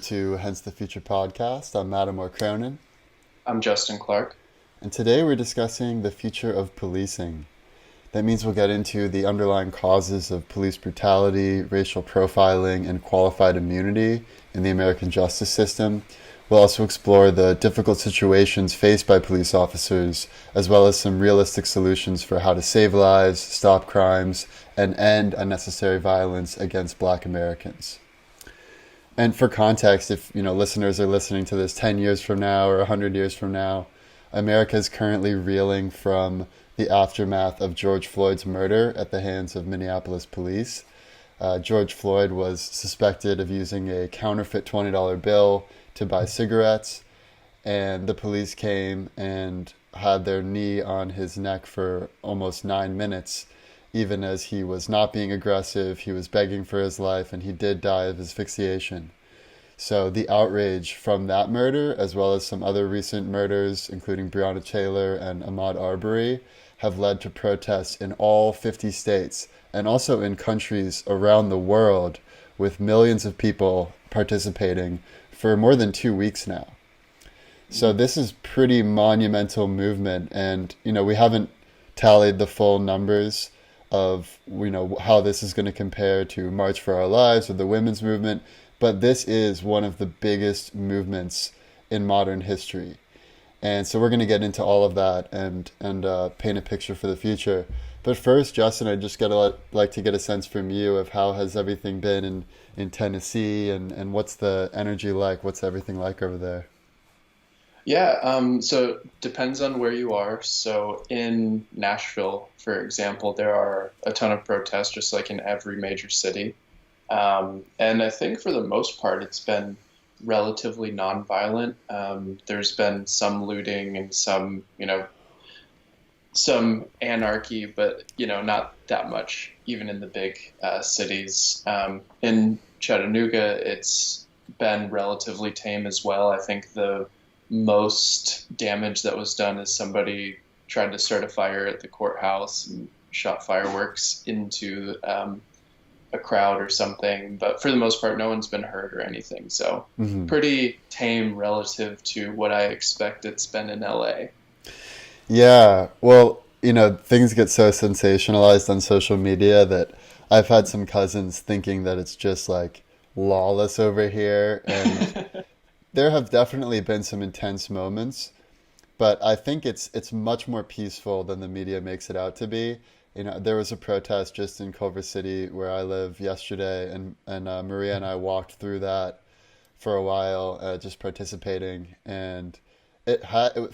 to Hence the Future podcast. I'm Mattimore Cronin, I'm Justin Clark. and today we're discussing the future of policing. That means we'll get into the underlying causes of police brutality, racial profiling, and qualified immunity in the American justice system. We'll also explore the difficult situations faced by police officers, as well as some realistic solutions for how to save lives, stop crimes, and end unnecessary violence against Black Americans. And for context, if listeners are listening to this 10 years from now or 100 years from now, America is currently reeling from the aftermath of George Floyd's murder at the hands of Minneapolis police. George Floyd was suspected of using a counterfeit $20 bill to buy cigarettes, and the police came and had their knee on his neck for almost 9 minutes. Even as he was not being aggressive, he was begging for his life, and he did die of asphyxiation. So the outrage from that murder, as well as some other recent murders, including Breonna Taylor and Ahmaud Arbery, have led to protests in all 50 states and also in countries around the world, with millions of people participating for more than 2 weeks now. So this is pretty monumental movement, and we haven't tallied the full numbers of how this is going to compare to March for Our Lives or the women's movement, but this is one of the biggest movements in modern history. And so we're going to get into all of that and paint a picture for the future. But first, Justin, I just like to get a sense from you of how has everything been in Tennessee, and what's the energy like? What's everything like over there? So depends on where you are. So in Nashville, for example, there are a ton of protests, just like in every major city. And I think for the most part, it's been relatively nonviolent. There's been some looting and some anarchy, but not that much, even in the big cities. In Chattanooga, it's been relatively tame as well. I think the most damage that was done is somebody tried to start a fire at the courthouse and shot fireworks into a crowd or something. But for the most part, no one's been hurt or anything. So Hmm. pretty tame relative to what I expect it's been in LA. Yeah, well, things get so sensationalized on social media that I've had some cousins thinking that it's just like lawless over here, and there have definitely been some intense moments, but I think it's much more peaceful than the media makes it out to be. There was a protest just in Culver City where I live yesterday, and Maria and I walked through that for a while, just participating, and it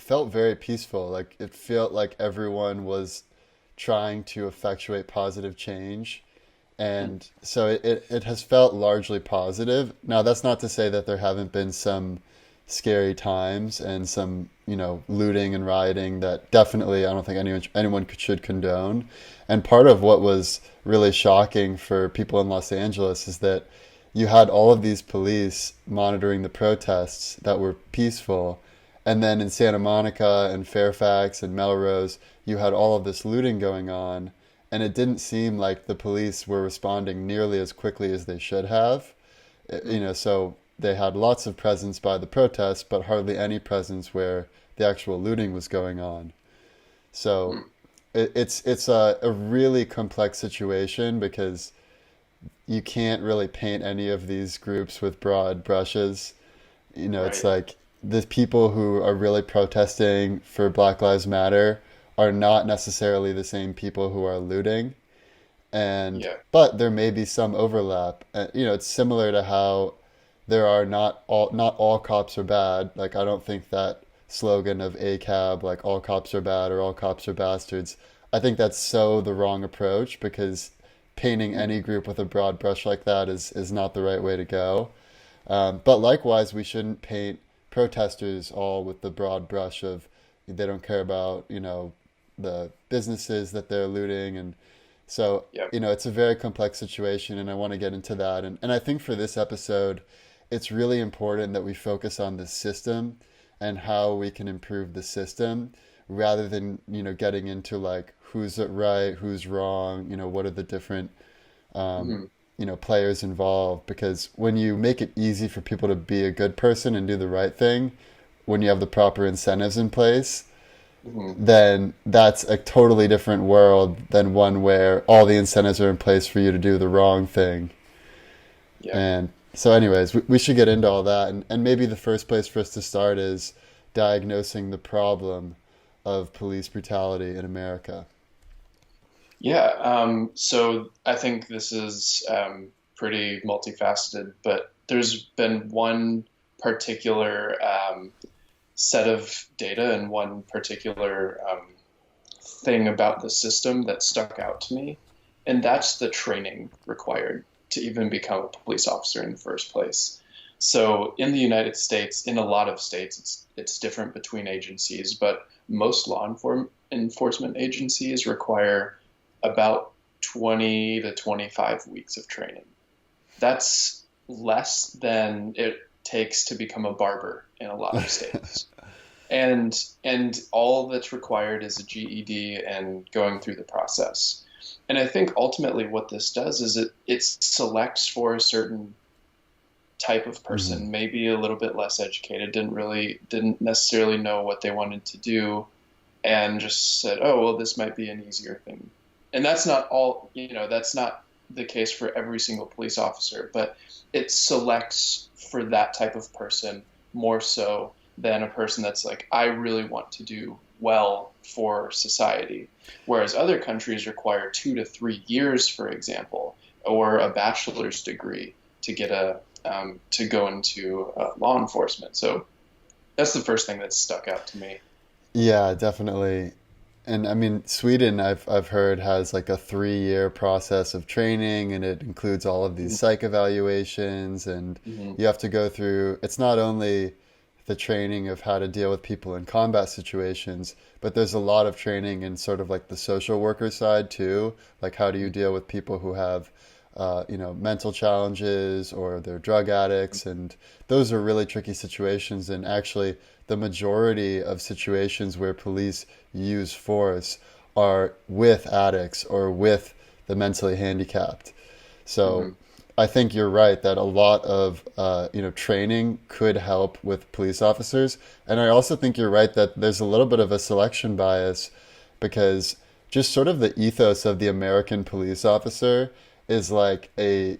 felt very peaceful. Like it felt like everyone was trying to effectuate positive change, and so it has felt largely positive. Now, that's not to say that there haven't been some scary times and some, looting and rioting that definitely I don't think anyone should condone. And part of what was really shocking for people in Los Angeles is that you had all of these police monitoring the protests that were peaceful, and then in Santa Monica and Fairfax and Melrose, you had all of this looting going on, and it didn't seem like the police were responding nearly as quickly as they should have. So they had lots of presence by the protests, but hardly any presence where the actual looting was going on. So it's a really complex situation because you can't really paint any of these groups with broad brushes. It's Right. like the people who are really protesting for Black Lives Matter are not necessarily the same people who are looting, and Yeah. but there may be some overlap. It's similar to how there are not all cops are bad. Like I don't think that slogan of ACAB, like all cops are bad or all cops are bastards. I think that's so the wrong approach, because painting any group with a broad brush like that is not the right way to go. But likewise, we shouldn't paint protesters all with the broad brush of they don't care about, the businesses that they're looting. And so, Yeah. it's a very complex situation, and I want to get into that. And I think for this episode, it's really important that we focus on the system and how we can improve the system rather than, getting into like who's right, who's wrong, what are the different um, Mhm. players involved, because when you make it easy for people to be a good person and do the right thing, when you have the proper incentives in place, Hmm. then that's a totally different world than one where all the incentives are in place for you to do the wrong thing. Yeah. And so, anyways, we should get into all that. And maybe the first place for us to start is diagnosing the problem of police brutality in America. Yeah. So I think this is pretty multifaceted, but there's been one particular set of data and one particular thing about the system that stuck out to me, and that's the training required to even become a police officer in the first place. So in the United States, in a lot of states, it's different between agencies, but most enforcement agencies require about 20 to 25 weeks of training. That's less than it takes to become a barber in a lot of states. And all that's required is a GED and going through the process. And I think ultimately what this does is it selects for a certain type of Hmm. person, maybe a little bit less educated, didn't necessarily know what they wanted to do, and just said, oh, well, this might be an easier thing. And that's not all, that's not the case for every single police officer, but it selects for that type of person more so than a person that's like, I really want to do well for society. Whereas other countries require 2 to 3 years, for example, or a bachelor's degree to get to go into law enforcement. So that's the first thing that stuck out to me. Yeah, definitely. And I mean, Sweden, I've heard, has like a 3-year process of training, and it includes all of these psych evaluations, and Mm-hmm. you have to go through. It's not only the training of how to deal with people in combat situations, but there's a lot of training in sort of like the social worker side too. Like, how do you deal with people who have, mental challenges, or they're drug addicts, and those are really tricky situations. And actually, the majority of situations where police use force are with addicts or with the mentally handicapped. So Mm-hmm. I think you're right that a lot of training could help with police officers, and I also think you're right that there's a little bit of a selection bias, because just sort of the ethos of the American police officer is like a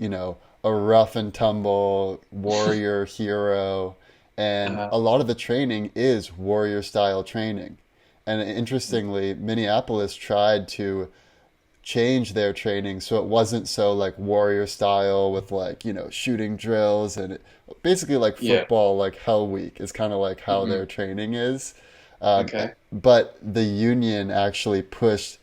rough and tumble warrior hero, and Uh-huh. a lot of the training is warrior style training. And interestingly, Minneapolis tried to change their training so it wasn't so like warrior style with like shooting drills, and basically like Yeah. football, like Hell Week is kind of like how Hmm. their training is. um, Okay. but the union actually pushed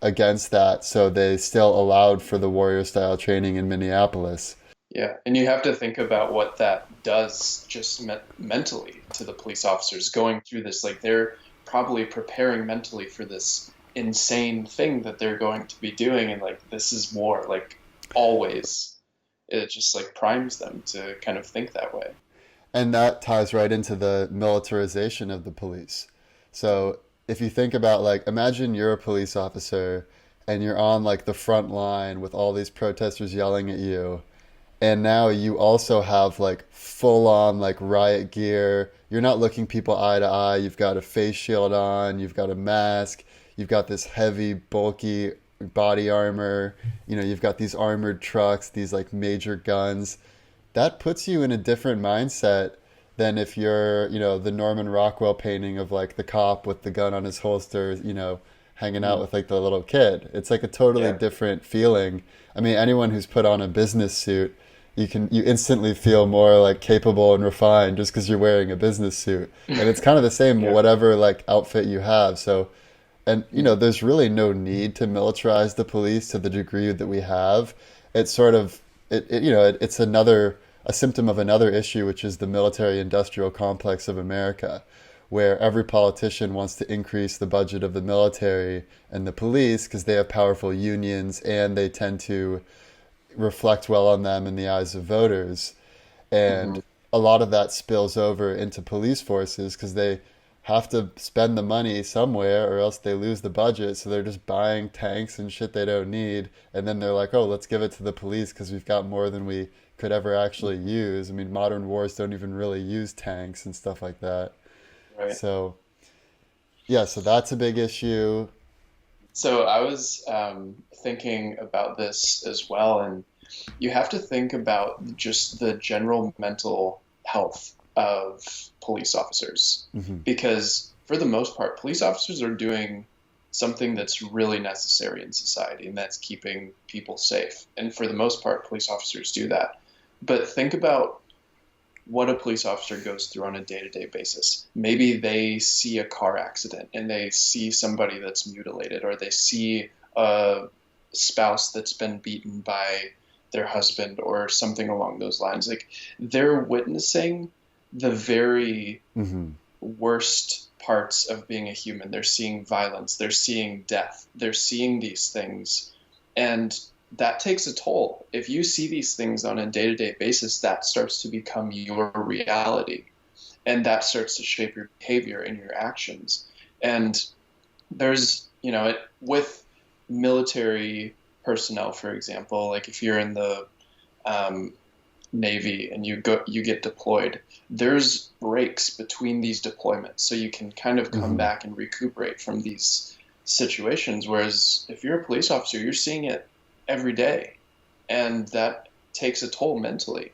against that, so they still allowed for the warrior style training in Minneapolis. Yeah. And you have to think about what that does just mentally to the police officers going through this. Like they're probably preparing mentally for this insane thing that they're going to be doing. And like, this is war, like always. It just like primes them to kind of think that way. And that ties right into the militarization of the police. So if you think about, like, imagine you're a police officer and you're on like the front line with all these protesters yelling at you, and now you also have like full on like riot gear. You're not looking people eye to eye. You've got a face shield on, you've got a mask, you've got this heavy bulky body armor, you've got these armored trucks, these like major guns. That puts you in a different mindset than if you're, the Norman Rockwell painting of like the cop with the gun on his holster, hanging out Mhm. with like the little kid. It's like a totally Yeah. different feeling. I mean, anyone who's put on a business suit, you instantly feel more like capable and refined just because you're wearing a business suit. And it's kind of the same Yeah. whatever like outfit you have. So, and Mhm. there's really no need to militarize the police to the degree that we have. It's sort of it's another a symptom of another issue, which is the military industrial complex of America, where every politician wants to increase the budget of the military and the police because they have powerful unions and they tend to reflect well on them in the eyes of voters. Mhm. And a lot of that spills over into police forces because they have to spend the money somewhere or else they lose the budget. So they're just buying tanks and shit they don't need. And then they're like, oh, let's give it to the police because we've got more than we could ever actually use. I mean, modern wars don't even really use tanks and stuff like that. Right. So, yeah, so that's a big issue. So I was thinking about this as well, and you have to think about just the general mental health of police officers, Hmm. because for the most part, police officers are doing something that's really necessary in society, and that's keeping people safe. And for the most part, police officers do that. But think about what a police officer goes through on a day-to-day basis. Maybe they see a car accident and they see somebody that's mutilated, or they see a spouse that's been beaten by their husband or something along those lines. Like, they're witnessing the very Hmm. worst parts of being a human. They're seeing violence, they're seeing death, they're seeing these things. And that takes a toll. If you see these things on a day to day basis, that starts to become your reality. And that starts to shape your behavior and your actions. And there's, with military personnel, for example, like if you're in the um, Navy and you get deployed, there's breaks between these deployments, so you can kind of come Hmm. back and recuperate from these situations. Whereas if you're a police officer, you're seeing it every day, and that takes a toll mentally.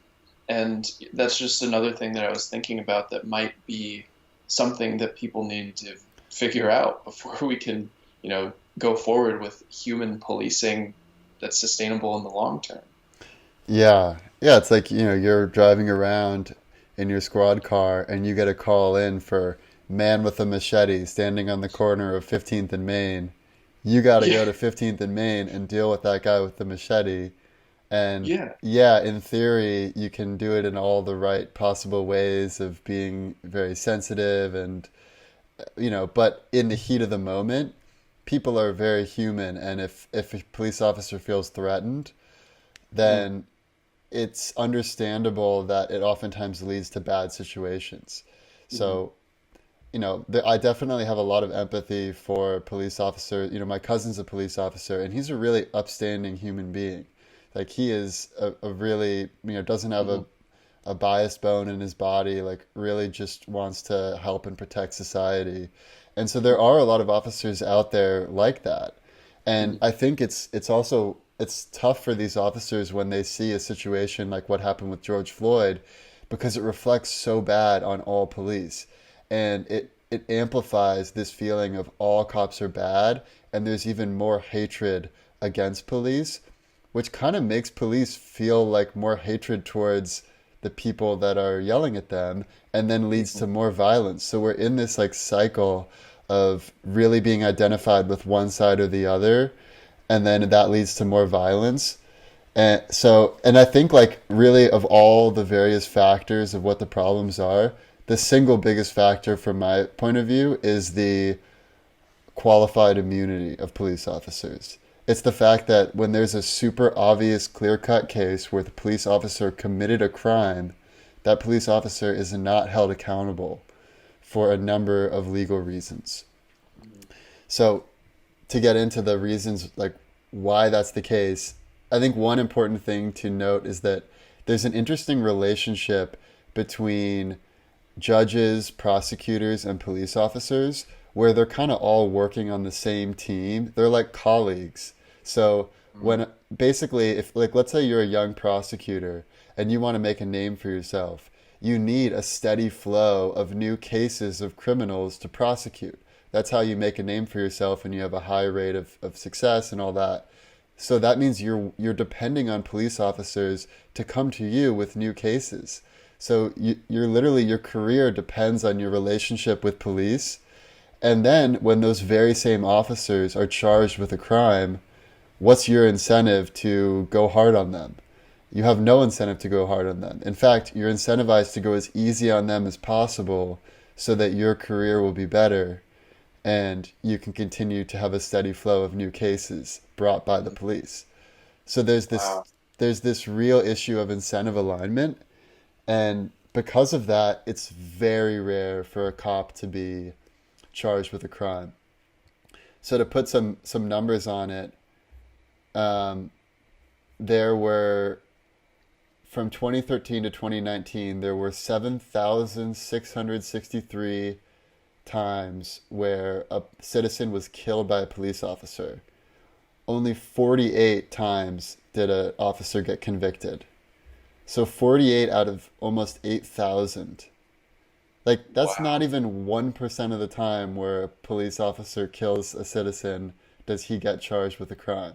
And that's just another thing that I was thinking about that might be something that people need to figure out before we can, go forward with human policing that's sustainable in the long term. Yeah. Yeah, it's like, you're driving around in your squad car and you get a call in for man with a machete standing on the corner of 15th and Main. You got to Yeah, go to 15th and Main and deal with that guy with the machete. And yeah. yeah, in theory, you can do it in all the right possible ways of being very sensitive and, but in the heat of the moment, people are very human. And if a police officer feels threatened, Mhm. then it's understandable that it oftentimes leads to bad situations. Mhm. So, I definitely have a lot of empathy for police officers. My cousin's a police officer, and he's a really upstanding human being. Like, he is a really, doesn't have Mhm. a biased bone in his body, like, really just wants to help and protect society. And so there Mhm. are a lot of officers out there like that. And Mhm. I think it's also it's tough for these officers when they see a situation like what happened with George Floyd because it reflects so bad on all police. And it amplifies this feeling of all cops are bad and there's even more hatred against police, which kind of makes police feel like more hatred towards the people that are yelling at them and then leads Mhm. to more violence. So we're in this like cycle of really being identified with one side or the other and then that leads to more violence. And I think like really of all the various factors of what the problems are, the single biggest factor from my point of view is the qualified immunity of police officers. It's the fact that when there's a super obvious clear cut case where the police officer committed a crime, that police officer is not held accountable for a number of legal reasons. Mhm. So to get into the reasons like why that's the case, I think one important thing to note is that there's an interesting relationship between judges, prosecutors, and police officers where they're kind of all working on the same team. They're like colleagues. So Mhm. when basically if like let's say you're a young prosecutor and you want to make a name for yourself, you need a steady flow of new cases of criminals to prosecute. That's how you make a name for yourself and you have a high rate of success and all that. So that means you're depending on police officers to come to you with new cases. So you're literally your career depends on your relationship with police. And then when those very same officers are charged with a crime, what's your incentive to go hard on them? You have no incentive to go hard on them. In fact, you're incentivized to go as easy on them as possible so that your career will be better and you can continue to have a steady flow of new cases brought by the Mhm. police. So Wow. there's this real issue of incentive alignment, and because of that, it's very rare for a cop to be charged with a crime. So to put some numbers on it, um, there were from 2013 to 2019, there were 7,663 times where a citizen was killed by a police officer. Only 48 times did an officer get convicted. So 48 out of almost 8,000. Like, that's not Wow. even 1% of the time where a police officer kills a citizen does he get charged with a crime.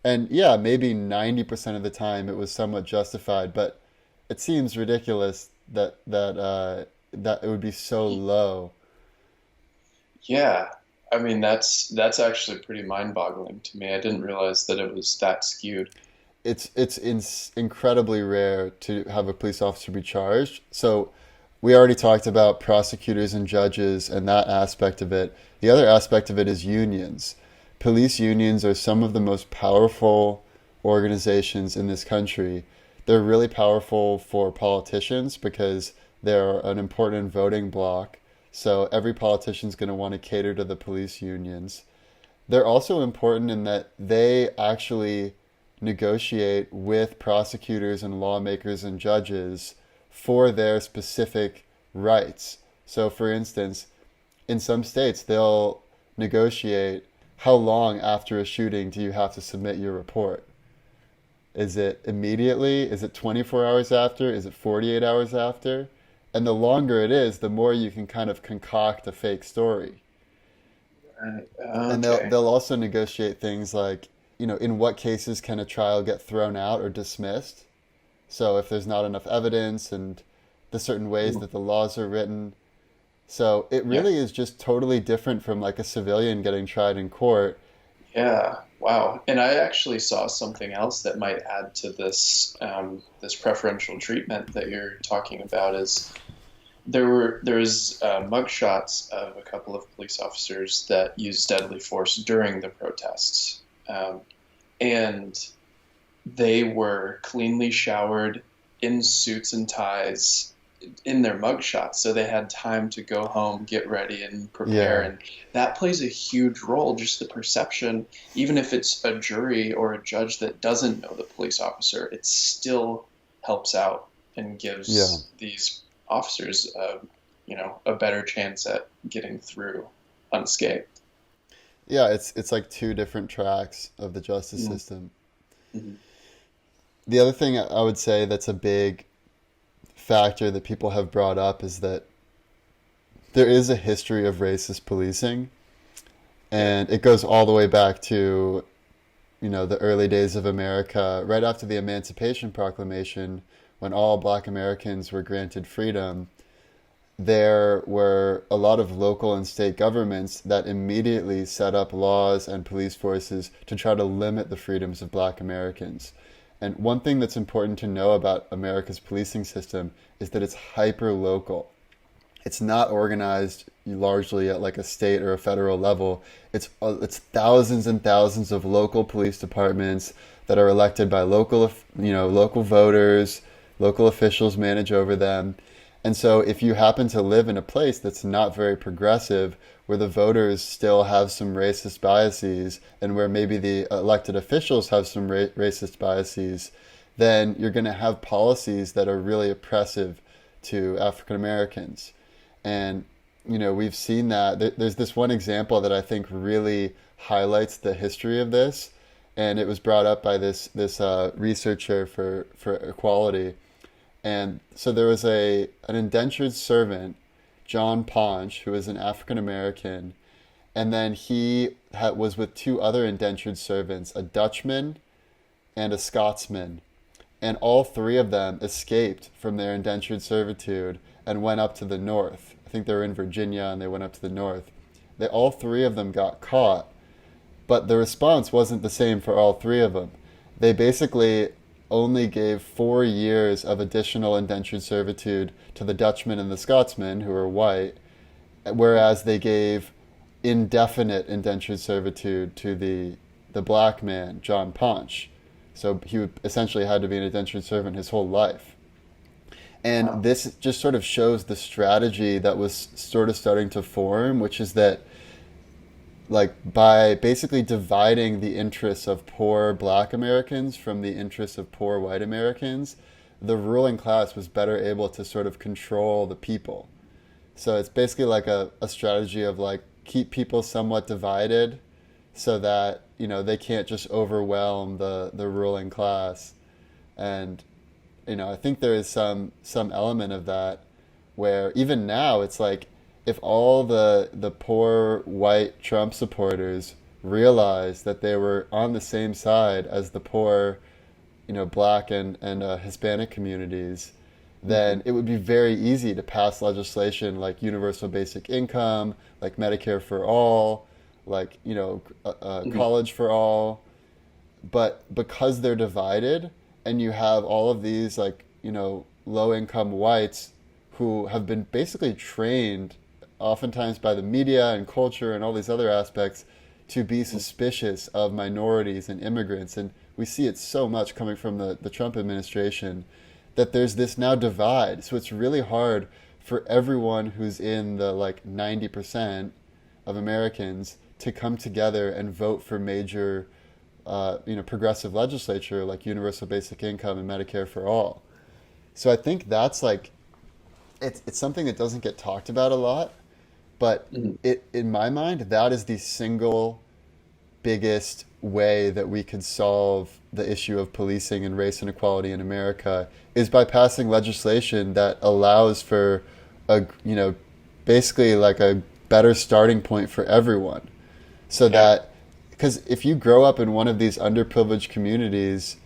And yeah, maybe 90% of the time it was somewhat justified, but it seems ridiculous that it would be so low. Yeah. I mean, that's actually pretty mind-boggling to me. I didn't realize that it was that skewed. It's incredibly rare to have a police officer be charged. So we already talked about prosecutors and judges and that aspect of it. The other aspect of it is unions. Police unions are some of the most powerful organizations in this country. They're really powerful for politicians because they're an important voting bloc. So every politician's going to want to cater to the police unions. They're also important in that they actually negotiate with prosecutors and lawmakers and judges for their specific rights. So, for instance, in some states, they'll negotiate how long after a shooting do you have to submit your report. Is it immediately? Is it 24 hours after? Is it 48 hours after? And the longer it is, the more you can kind of concoct a fake story. Right. And Okay. they'll also negotiate things like, in what cases can a trial get thrown out or dismissed? So if there's not enough evidence and the certain ways Ooh. that the laws are written. So it Yeah. really is just totally different from like a civilian getting tried in court. Yeah. Wow. And I actually saw something else that might add to this preferential treatment that you're talking about is there's mugshots of a couple of police officers that used deadly force during the protests, and they were cleanly showered in suits and ties in their mugshots, so they had time to go home, get ready, and prepare. Yeah, And that plays a huge role, just the perception, even if it's a jury or a judge that doesn't know the police officer, it still helps out and yeah, gives these officers, a better chance at getting through unscathed. yeah. It's like two different tracks of the justice Mhm. system. Mhm. The other thing I would say that's a big factor that people have brought up is that there is a history of racist policing, Yeah. and it goes all the way back to the early days of America, right after the Emancipation Proclamation, when all Black Americans were granted freedom. There were a lot of local and state governments that immediately set up laws and police forces to try to limit the freedoms of Black Americans. And one thing that's important to know about America's policing system is that it's hyper local. It's not organized largely at like a state or a federal level. It's thousands and thousands of local police departments that are elected by local voters, local officials manage over them. And so if you happen to live in a place that's not very progressive, where the voters still have some racist biases and where maybe the elected officials have some racist biases, then you're going to have policies that are really oppressive to African Americans. And we've seen that. There's this one example that I think really highlights the history of this, and it was brought up by this researcher for equality. And so there was an indentured servant, John Ponch, who was an African American, and then was with two other indentured servants, a Dutchman and a Scotsman, and all three of them escaped from their indentured servitude and went up to the north. I think they were in Virginia and they went up to the north. All three of them got caught, but the response wasn't the same for all three of them. They basically only gave 4 years of additional indentured servitude to the Dutchman and the Scotsman, who were white, whereas they gave indefinite indentured servitude to the black man, John Ponch. So he essentially had to be an indentured servant his whole life. And Wow. this just sort of shows the strategy that was sort of starting to form, which is that, like, by basically dividing the interests of poor black Americans from the interests of poor white Americans, the ruling class was better able to sort of control the people. So it's basically like a strategy of like keep people somewhat divided so that, they can't just overwhelm the ruling class. And, I think there is some element of that where even now it's like if all the poor white Trump supporters realized that they were on the same side as the poor, black and Hispanic communities, Mhm. then it would be very easy to pass legislation like universal basic income, like Medicare for all, like, Mhm. college for all. But because they're divided and you have all of these, like, low income whites who have been basically trained oftentimes by the media and culture and all these other aspects to be suspicious of minorities and immigrants. And we see it so much coming from the Trump administration that there's this now divide. So it's really hard for everyone who's in the like 90% of Americans to come together and vote for major progressive legislature like universal basic income and Medicare for all. So I think that's like it's something that doesn't get talked about a lot, but Mhm. it in my mind that is the single biggest way that we could solve the issue of policing and race inequality in America is by passing legislation that allows for a basically like a better starting point for everyone so Yeah. that because if you grow up in one of these underprivileged communities,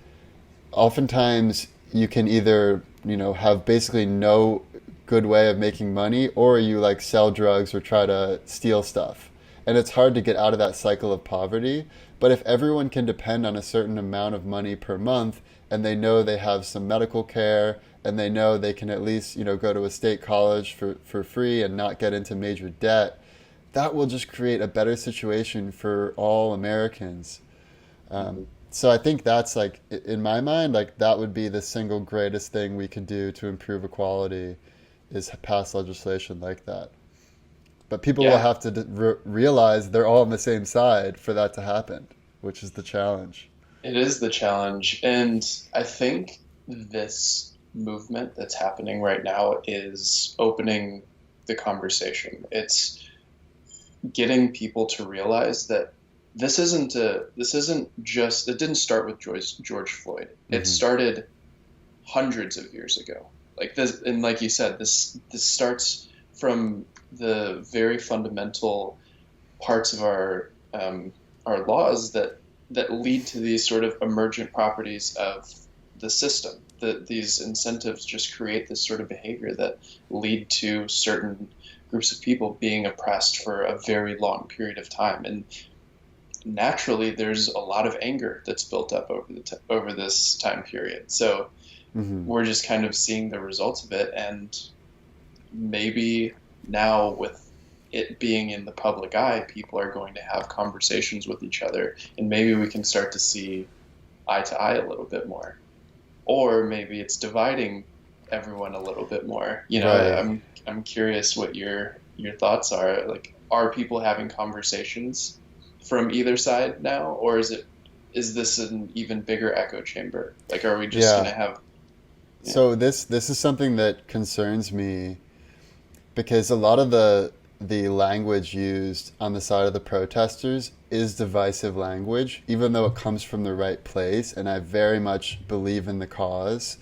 oftentimes you can either have basically no good way of making money or you like sell drugs or try to steal stuff, and it's hard to get out of that cycle of poverty. But if everyone can depend on a certain amount of money per month and they know they have some medical care and they know they can at least go to a state college for free and not get into major debt, that will just create a better situation for all Americans. Mhm. So I think that's like, in my mind, like that would be the single greatest thing we could do to improve equality is pass legislation like that. But people will Yeah. have to realize they're all on the same side for that to happen, which is the challenge. It is the challenge. And I think this movement that's happening right now is opening the conversation. It's getting people to realize that this isn't just it didn't start with George Floyd. It Hmm. started hundreds of years ago. Like this, and like you said, this starts from the very fundamental parts of our laws that lead to these sort of emergent properties of the system. These incentives just create this sort of behavior that lead to certain groups of people being oppressed for a very long period of time. And naturally, there's a lot of anger that's built up over this time period. So Hmm. we're just kind of seeing the results of it, and maybe now with it being in the public eye, people are going to have conversations with each other, and maybe we can start to see eye to eye a little bit more. Or maybe it's dividing everyone a little bit more. Right. I'm curious what your thoughts are. Like, are people having conversations from either side now, or is this an even bigger echo chamber? Like, are we just Yeah. gonna have, yeah, So this is something that concerns me because a lot of the language used on the side of the protesters is divisive language, even though it comes from the right place, and I very much believe in the cause.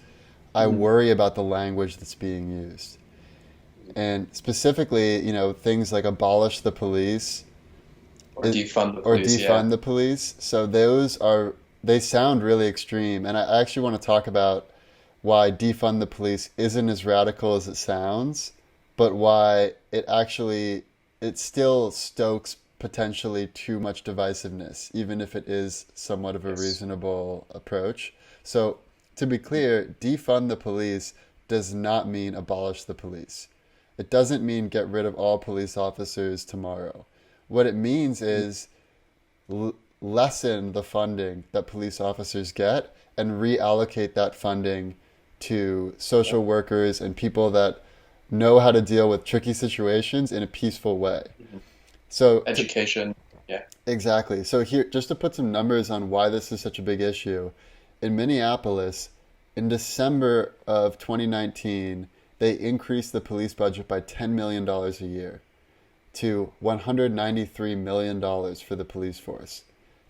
I mhm, worry about the language that's being used. And specifically, things like abolish the police or defund the or police? Yeah. defund the police. So they sound really extreme. And I actually want to talk about why defund the police isn't as radical as it sounds, but why it still stokes potentially too much divisiveness, even if it is somewhat of a Yes. reasonable approach. So to be clear, defund the police does not mean abolish the police. It doesn't mean get rid of all police officers tomorrow. What it means is lessen the funding that police officers get and reallocate that funding to social workers and people that know how to deal with tricky situations in a peaceful way. Mhm. So Education. Yeah. exactly. So here, just to put some numbers on why this is such a big issue, in Minneapolis, in December of 2019, they increased the police budget by $10 million dollars a year to $193 million dollars for the police force.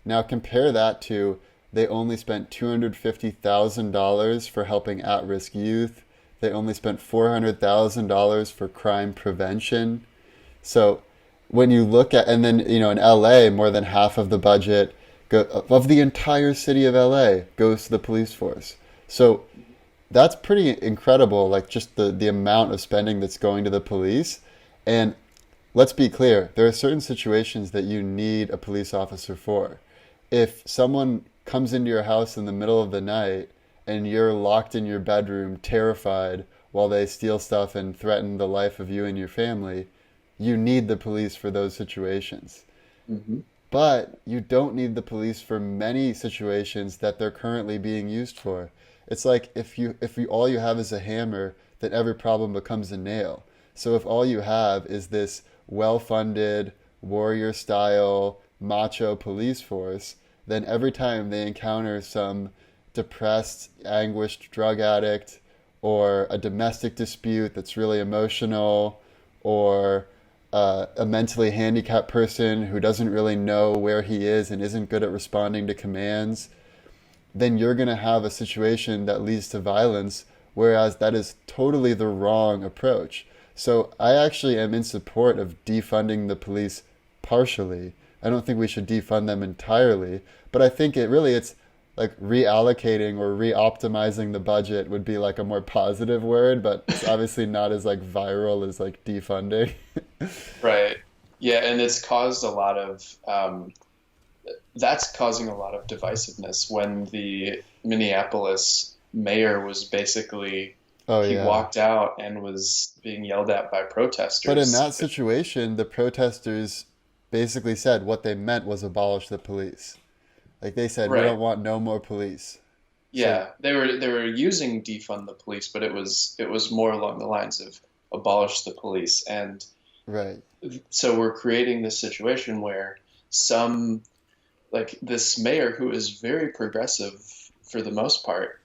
Now compare that to they only spent $250,000 for helping at-risk youth. They only spent $400,000 for crime prevention. So when you look at, and then, in LA, more than half of the budget of the entire city of LA goes to the police force. So that's pretty incredible, like just the amount of spending that's going to the police. And let's be clear, there are certain situations that you need a police officer for. If someone comes into your house in the middle of the night and you're locked in your bedroom, terrified, while they steal stuff and threaten the life of you and your family, you need the police for those situations. Hmm. But you don't need the police for many situations that they're currently being used for. It's like if you all you have is a hammer, then every problem becomes a nail. So if all you have is this well-funded warrior style macho police force, then every time they encounter some depressed, anguished drug addict or a domestic dispute that's really emotional or a mentally handicapped person who doesn't really know where he is and isn't good at responding to commands, then you're going to have a situation that leads to violence, whereas that is totally the wrong approach. So I actually am in support of defunding the police partially. I don't think we should defund them entirely, but I think it's like reallocating or re-optimizing the budget would be like a more positive word, but it's obviously not as like viral as like defunding. Right. Yeah, and it's caused a lot of that's causing a lot of divisiveness when the Minneapolis mayor was basically Oh he yeah. walked out and was being yelled at by But in protesters. that situation, the protesters basically said what they meant was abolish the police. Like they said, we Right. don't want no more police. So, Yeah, they were using defund the police, but it was more along the lines of abolish the police. And right. so we're creating this situation where some like this mayor who is very progressive for the most part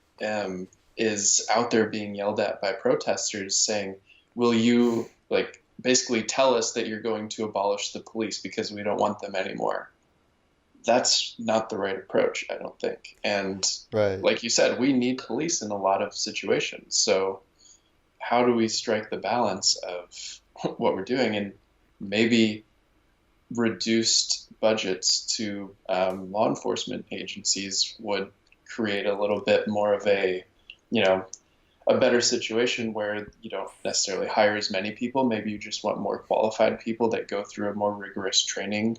is out there being yelled at by protesters saying, "Will you like basically tell us that you're going to abolish the police because we don't want them anymore?" That's not the right approach, I don't think. And Right. like you said, we need police in a lot of situations. So how do we strike the balance of what we're doing and maybe reduced budgets to law enforcement agencies would create a little bit more of you know, a better situation where you don't necessarily hire as many people. Maybe you just want more qualified people that go through a more rigorous training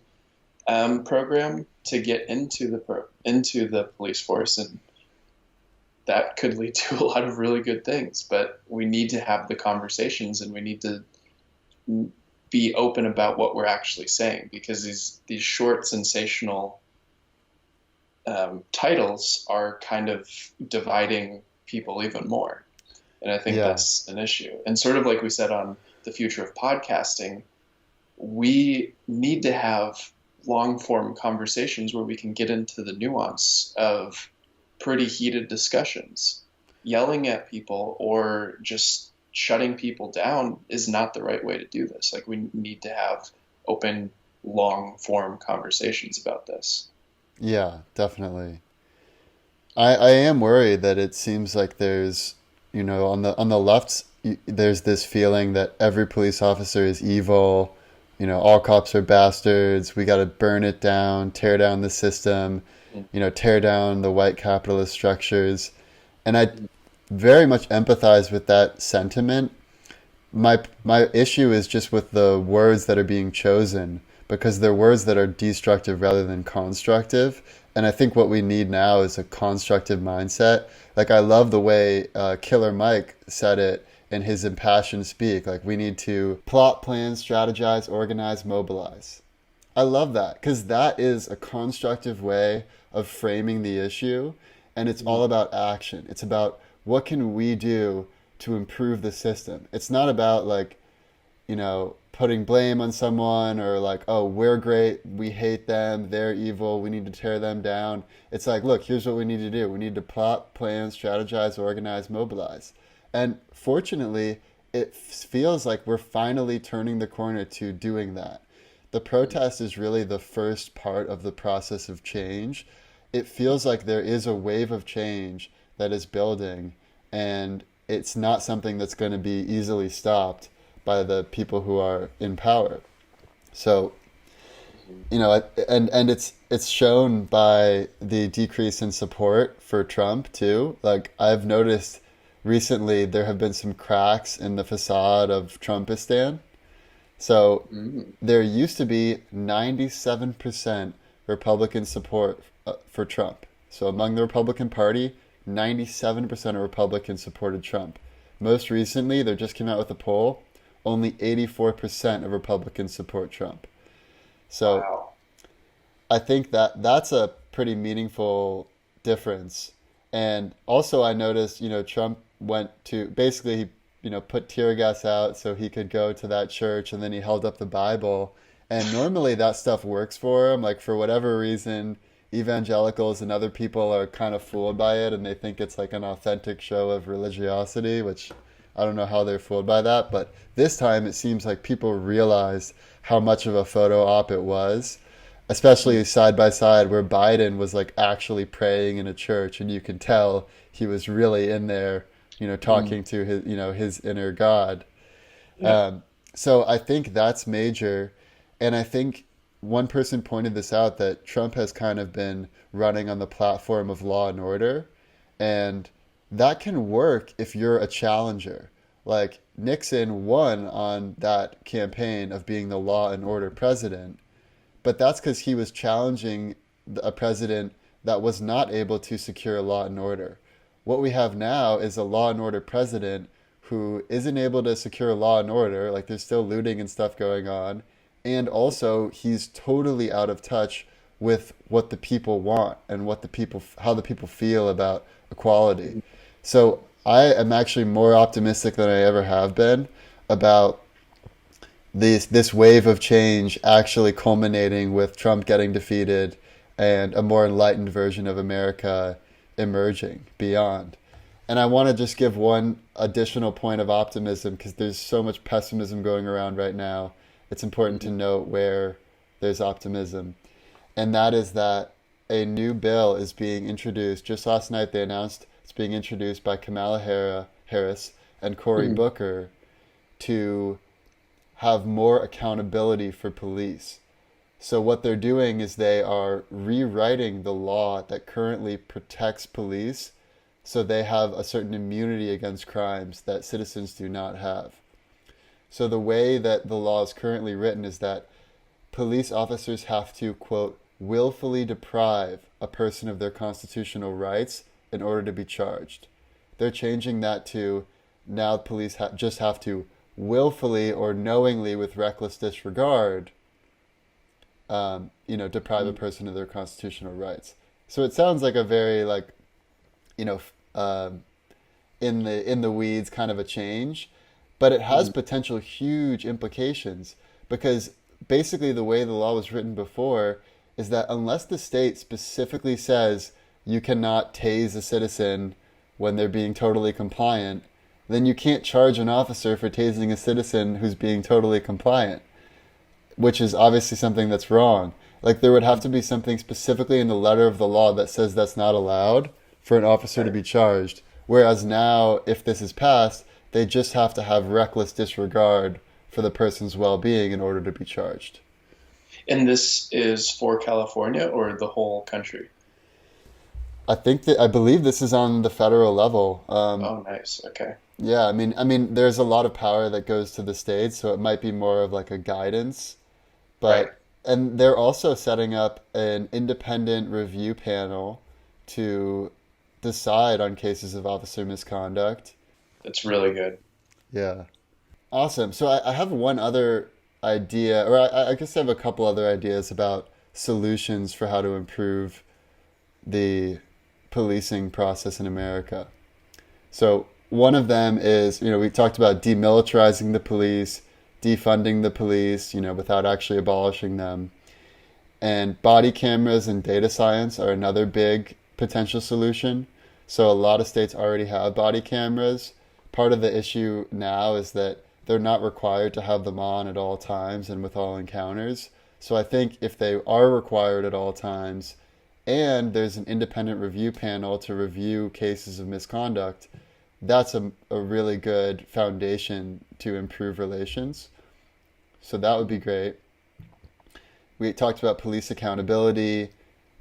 program to get into the police force, and that could lead to a lot of really good things. But we need to have the conversations, and we need to be open about what we're actually saying, because these short sensational titles are kind of dividing people even more, and I think Yeah. that's an issue. And sort of like we said on the future of podcasting, we need to have long form conversations where we can get into the nuance of pretty heated discussions. Yelling at people or just shutting people down is not the right way to do this. Like, we need to have open, long form conversations about this. Yeah, definitely. I am worried that it seems like there's, on the left, there's this feeling that every police officer is evil. All cops are bastards. We got to burn it down, tear down the system, tear down the white capitalist structures. And I very much empathize with that sentiment. My issue is just with the words that are being chosen, because they're words that are destructive rather than constructive. And I think what we need now is a constructive mindset. Like, I love the way Killer Mike said it in his impassioned speak. Like, we need to plot, plan, strategize, organize, mobilize. I love that, because that is a constructive way of framing the issue. And it's all about action. It's about what can we do to improve the system? It's not about like, putting blame on someone or like, oh, we're great, we hate them, they're evil, we need to tear them down. It's like, look, here's what we need to do. We need to plot, plan, strategize, organize, mobilize. And fortunately, it feels like we're finally turning the corner to doing that. The protest is really the first part of the process of change. It feels like there is a wave of change that is building, and it's not something that's going to be easily stopped by the people who are in power. So, and it's shown by the decrease in support for Trump too. Like I've noticed recently, there have been some cracks in the facade of Trumpistan. So there used to be 97% Republican support for Trump. So among the Republican Party, 97% of Republicans supported Trump. Most recently, they just came out with a poll, only 84% of Republicans support Trump. So Wow. I think that that's a pretty meaningful difference. And also I noticed, Trump went to basically he, put tear gas out so he could go to that church, and then he held up the Bible. And normally that stuff works for him. Like for whatever reason, evangelicals and other people are kind of fooled by it, and they think it's like an authentic show of religiosity, which I don't know how they're fooled by that. But this time it seems like people realized how much of a photo op it was, especially side by side where Biden was like actually praying in a church, and you could tell he was really in there, talking to his, his inner God. Yeah. So I think that's major. And I think one person pointed this out, that Trump has kind of been running on the platform of law and order. And that can work if you're a challenger. Like Nixon won on that campaign of being the law and order president, but that's because he was challenging a president that was not able to secure law and order. What we have now is a law and order president who isn't able to secure law and order, like there's still looting and stuff going on, and also he's totally out of touch with what the people want and how the people feel about equality. So I am actually more optimistic than I ever have been about this wave of change actually culminating with Trump getting defeated and a more enlightened version of America emerging beyond. And I want to just give one additional point of optimism, because there's so much pessimism going around right now. It's important to note where there's optimism. And that is that a new bill is being introduced. Just last night they announced it's being introduced by Kamala Harris and Cory Booker to have more accountability for police. So what they're doing is they are rewriting the law that currently protects police, so they have a certain immunity against crimes that citizens do not have. So the way that the law is currently written is that police officers have to, quote, willfully deprive a person of their constitutional rights in order to be charged. They're changing that to now police just have to willfully or knowingly with reckless disregard, deprive a person of their constitutional rights. So it sounds like a very like, in the weeds kind of a change, but it has potential huge implications, because basically the way the law was written before is that unless the state specifically says you cannot tase a citizen when they're being totally compliant, then you can't charge an officer for tasing a citizen who's being totally compliant, which is obviously something that's wrong. Like there would have to be something specifically in the letter of the law that says that's not allowed for an officer to be charged. Whereas now, if this is passed, they just have to have reckless disregard for the person's well-being in order to be charged. And this is for California or the whole country? I believe this is on the federal level. Oh, nice. Okay. Yeah, there's a lot of power that goes to the states, so it might be more of like a guidance. Right. And they're also setting up an independent review panel to decide on cases of officer misconduct. That's really good. Yeah. Awesome. So I have one other idea, or I guess I have a couple other ideas about solutions for how to improve the policing process in America. So one of them is, we talked about demilitarizing the police, defunding the police, without actually abolishing them. And body cameras and data science are another big potential solution. So a lot of states already have body cameras. Part of the issue now is that they're not required to have them on at all times and with all encounters. So I think if they are required at all times and there's an independent review panel to review cases of misconduct, that's a really good foundation to improve relations. So that would be great. We talked about police accountability.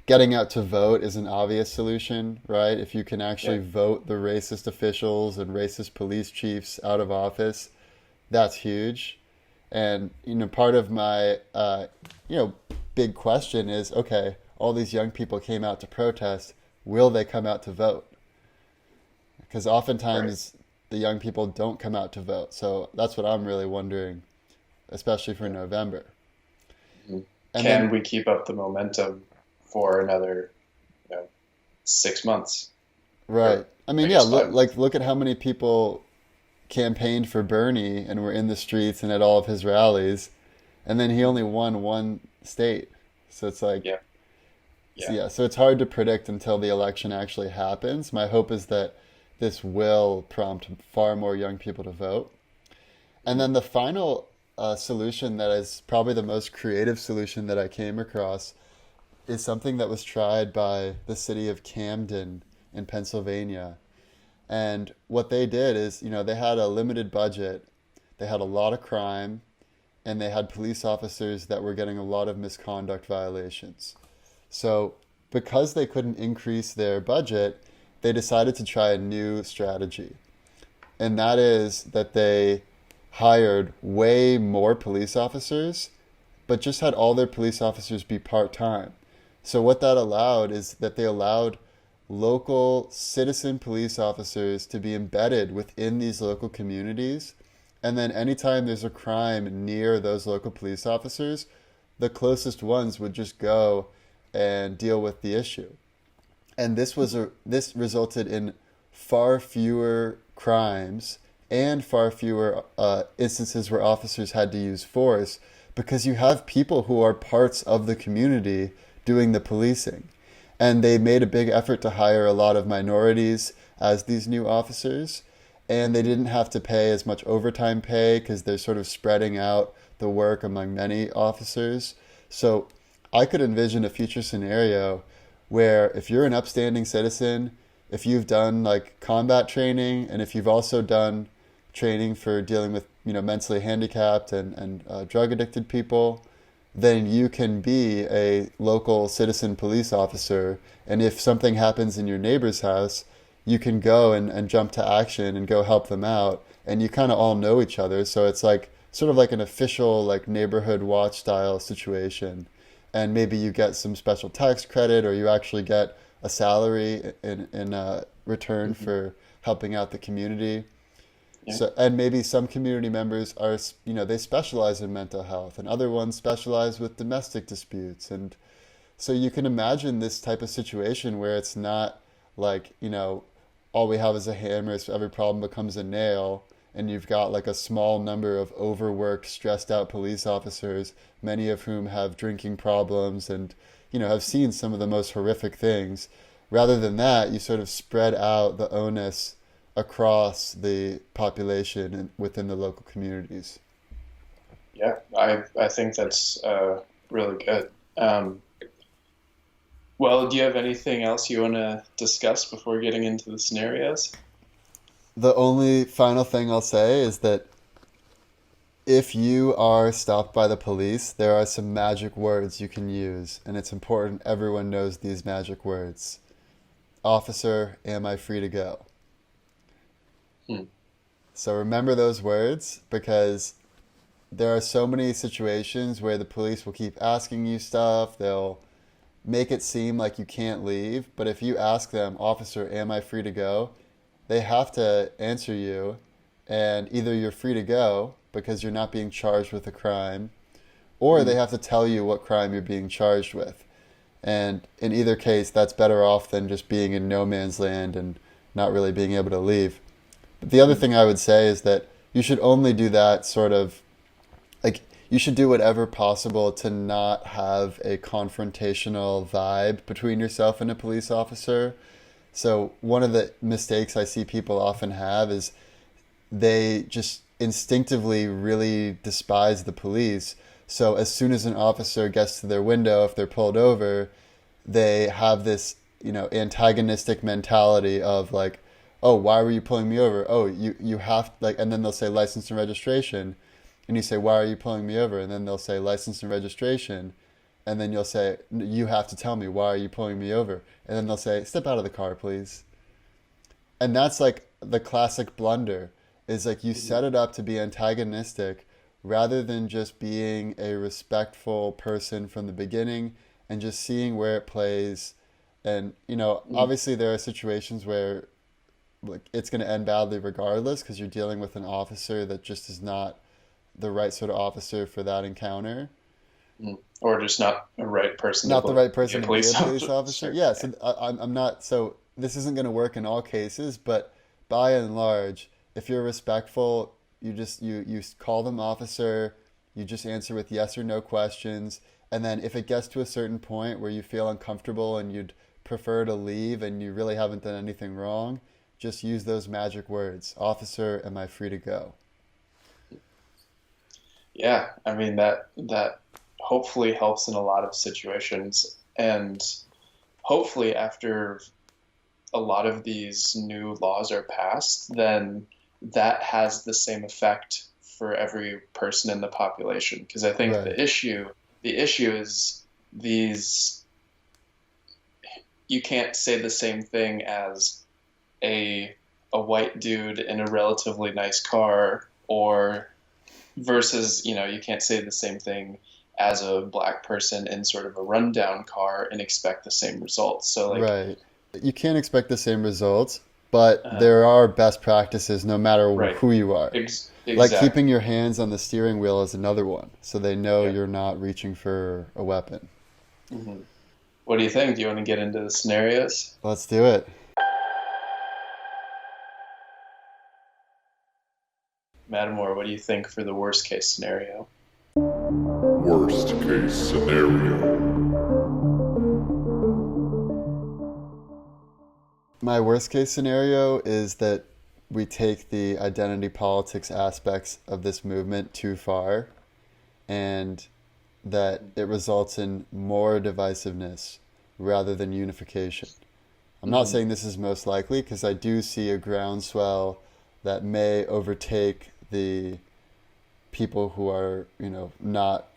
Getting out to vote is an obvious solution, right? If you can actually Yeah. vote the racist officials and racist police chiefs out of office, that's huge. And, part of my, you know, big question is, okay, all these young people came out to protest. Will they come out to vote? Because Right. oftentimes the young people don't come out to vote. So that's what I'm really wondering, especially for Yeah. November. Mhm. And then, Can we keep up the momentum for another, 6 months, right. or I I mean, yeah, guess 5 months? look at how many people campaigned for Bernie and were in the streets and at all of his rallies, and then he only Hmm. won one state. So it's like, Yeah. so Yeah. yeah, so it's hard to predict until the election actually happens. My hope is that this will prompt far more young people to vote. And Mhm. then the final solution that is probably the most creative solution that I came across is something that was tried by the city of Camden in Pennsylvania. And what they did is, they had a limited budget, they had a lot of crime, and they had police officers that were getting a lot of misconduct violations. So, because they couldn't increase their budget, they decided to try a new strategy. And that is that they hired way more police officers, but just had all their police officers be part time. So, what that allowed is that they allowed local citizen police officers to be embedded within these local communities. And then, anytime there's a crime near those local police officers, the closest ones would just go and deal with the issue. And this resulted in far fewer crimes and far fewer instances where officers had to use force because you have people who are parts of the community doing the policing. And they made a big effort to hire a lot of minorities as these new officers. And they didn't have to pay as much overtime pay because they're sort of spreading out the work among many officers. So I could envision a future scenario where if you're an upstanding citizen, if you've done like combat training, and if you've also done training for dealing with mentally handicapped and drug addicted people, then you can be a local citizen police officer. And if something happens in your neighbor's house, you can go and jump to action and go help them out. And you kind of all know each other. So it's like sort of like an official, like neighborhood watch style situation. And maybe you get some special tax credit or you actually get a salary in return Hmm. for helping out the community. Yeah. So, and maybe some community members are, they specialize in mental health, and other ones specialize with domestic disputes. And so you can imagine this type of situation where it's not like, all we have is a hammer, so every problem becomes a nail, and you've got like a small number of overworked, stressed out police officers, many of whom have drinking problems and, have seen some of the most horrific things. Rather than that, you sort of spread out the onus across the population and within the local communities. Yeah. I think that's really good. Well, do you have anything else you want to discuss before getting into the scenarios? The only final thing I'll say is that if you are stopped by the police, there are some magic words you can use, and it's important everyone knows these magic words. Officer, am I free to go? Hmm. So remember those words because there are so many situations where the police will keep asking you stuff. They'll make it seem like you can't leave, but if you ask them, Officer, am I free to go? They have to answer you, and either you're free to go because you're not being charged with a crime, or they Hmm. have to tell you what crime you're being charged with. And in either case, that's better off than just being in no man's land and not really being able to leave. But the other thing I would say is that you should only do that sort of like you should do whatever possible to not have a confrontational vibe between yourself and a police officer. So one of the mistakes I see people often have is they just instinctively really despise the police. So as soon as an officer gets to their window, if they're pulled over, they have this, antagonistic mentality of like, oh, why were you pulling me over? Oh, you have like, and then they'll say license and registration, and you say, why are you pulling me over? And then they'll say license and registration, and then you'll say, you have to tell me, why are you pulling me over? And then they'll say, step out of the car, please. And that's like the classic blunder is like you set it up to be antagonistic rather than just being a respectful person from the beginning and just seeing where it plays. And, obviously there are situations where like it's going to end badly regardless because you're dealing with an officer that just is not the right sort of officer for that encounter. Or just not a right person Not the right person be a to be a police police officer. Yeah, so I'm not. So this isn't going to work in all cases, but by and large, if you're respectful, you call them officer. You just answer with yes or no questions, and then if it gets to a certain point where you feel uncomfortable and you'd prefer to leave and you really haven't done anything wrong, just use those magic words. Officer, am I free to go? Yeah, I mean that hopefully helps in a lot of situations, and hopefully after a lot of these new laws are passed, then that has the same effect for every person in the population. Because I think Right. the issue is these you can't say the same thing as a white dude in a relatively nice car or versus, you can't say the same thing as a black person in sort of a rundown car and expect the same results. So like, Right. You can't expect the same results, but uh, there are best practices no matter right, who you are. Like keeping exactly. your hands on the steering wheel is another one, so they know Yeah. you're not reaching for a weapon. hmm What do you think? Do you want to get into the scenarios? Let's do it. Mattimore, what do you think for the worst case scenario? Worst case scenario. My worst case scenario is that we take the identity politics aspects of this movement too far and that it results in more divisiveness rather than unification. I'm not hmm saying this is most likely because I do see a groundswell that may overtake the people who are, not